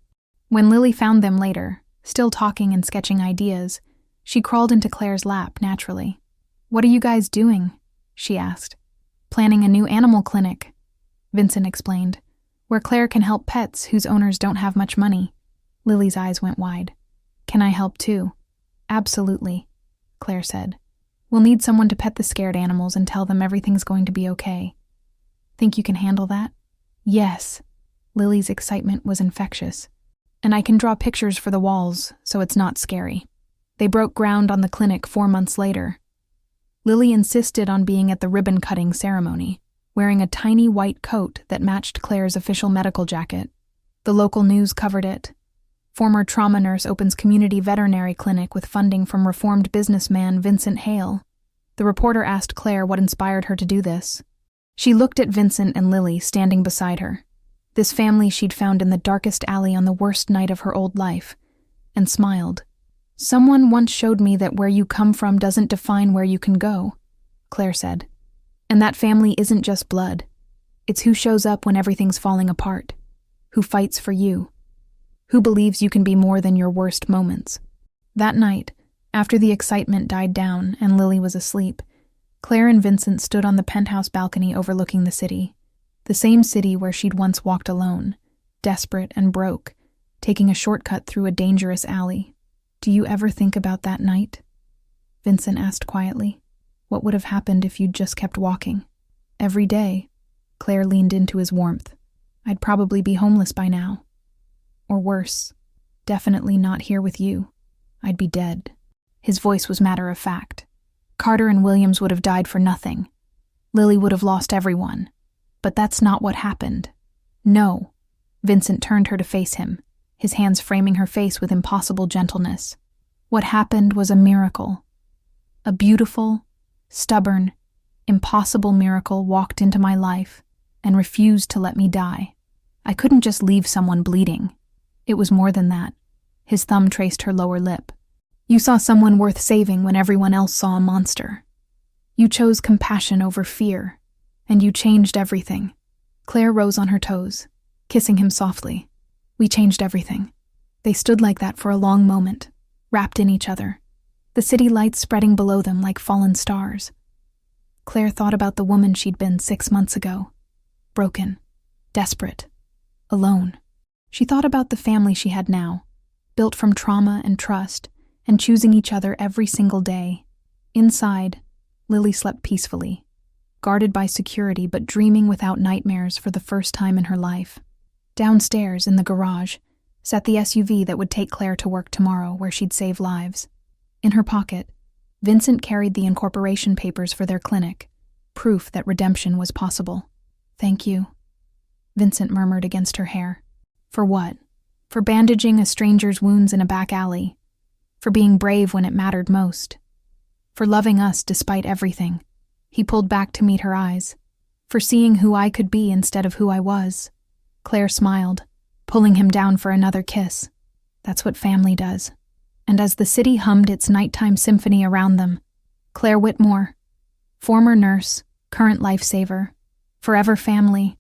When Lily found them later, still talking and sketching ideas, she crawled into Claire's lap naturally. What are you guys doing? She asked. Planning a new animal clinic, Vincent explained, where Claire can help pets whose owners don't have much money. Lily's eyes went wide. Can I help too? Absolutely, Claire said. We'll need someone to pet the scared animals and tell them everything's going to be okay. Think you can handle that? Yes. Lily's excitement was infectious. And I can draw pictures for the walls, so it's not scary. They broke ground on the clinic 4 months later. Lily insisted on being at the ribbon-cutting ceremony, wearing a tiny white coat that matched Claire's official medical jacket. The local news covered it. Former trauma nurse opens community veterinary clinic with funding from reformed businessman Vincent Hale. The reporter asked Claire what inspired her to do this. She looked at Vincent and Lily standing beside her, this family she'd found in the darkest alley on the worst night of her old life, and smiled. Someone once showed me that where you come from doesn't define where you can go, Claire said. And that family isn't just blood. It's who shows up when everything's falling apart, who fights for you, who believes you can be more than your worst moments. That night, after the excitement died down and Lily was asleep, Claire and Vincent stood on the penthouse balcony overlooking the city, the same city where she'd once walked alone, desperate and broke, taking a shortcut through a dangerous alley. Do you ever think about that night? Vincent asked quietly. What would have happened if you'd just kept walking? Every day. Claire leaned into his warmth. I'd probably be homeless by now. Or worse, definitely not here with you. I'd be dead. His voice was matter of fact. Carter and Williams would have died for nothing. Lily would have lost everyone. But that's not what happened. No. Vincent turned her to face him, his hands framing her face with impossible gentleness. What happened was a miracle. A beautiful, stubborn, impossible miracle walked into my life and refused to let me die. I couldn't just leave someone bleeding. It was more than that. His thumb traced her lower lip. You saw someone worth saving when everyone else saw a monster. You chose compassion over fear, and you changed everything. Claire rose on her toes, kissing him softly. We changed everything. They stood like that for a long moment, wrapped in each other, the city lights spreading below them like fallen stars. Claire thought about the woman she'd been 6 months ago, broken, desperate, alone. She thought about the family she had now, built from trauma and trust, and choosing each other every single day. Inside, Lily slept peacefully, guarded by security but dreaming without nightmares for the first time in her life. Downstairs, in the garage, sat the SUV that would take Claire to work tomorrow, where she'd save lives. In her pocket, Vincent carried the incorporation papers for their clinic, proof that redemption was possible. Thank you, Vincent murmured against her hair. For what? For bandaging a stranger's wounds in a back alley. For being brave when it mattered most. For loving us despite everything. He pulled back to meet her eyes. For seeing who I could be instead of who I was. Claire smiled, pulling him down for another kiss. That's what family does. And as the city hummed its nighttime symphony around them, Claire Whitmore, former nurse, current lifesaver, forever family,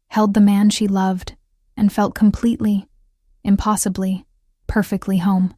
held the man she loved and felt completely, impossibly, perfectly home.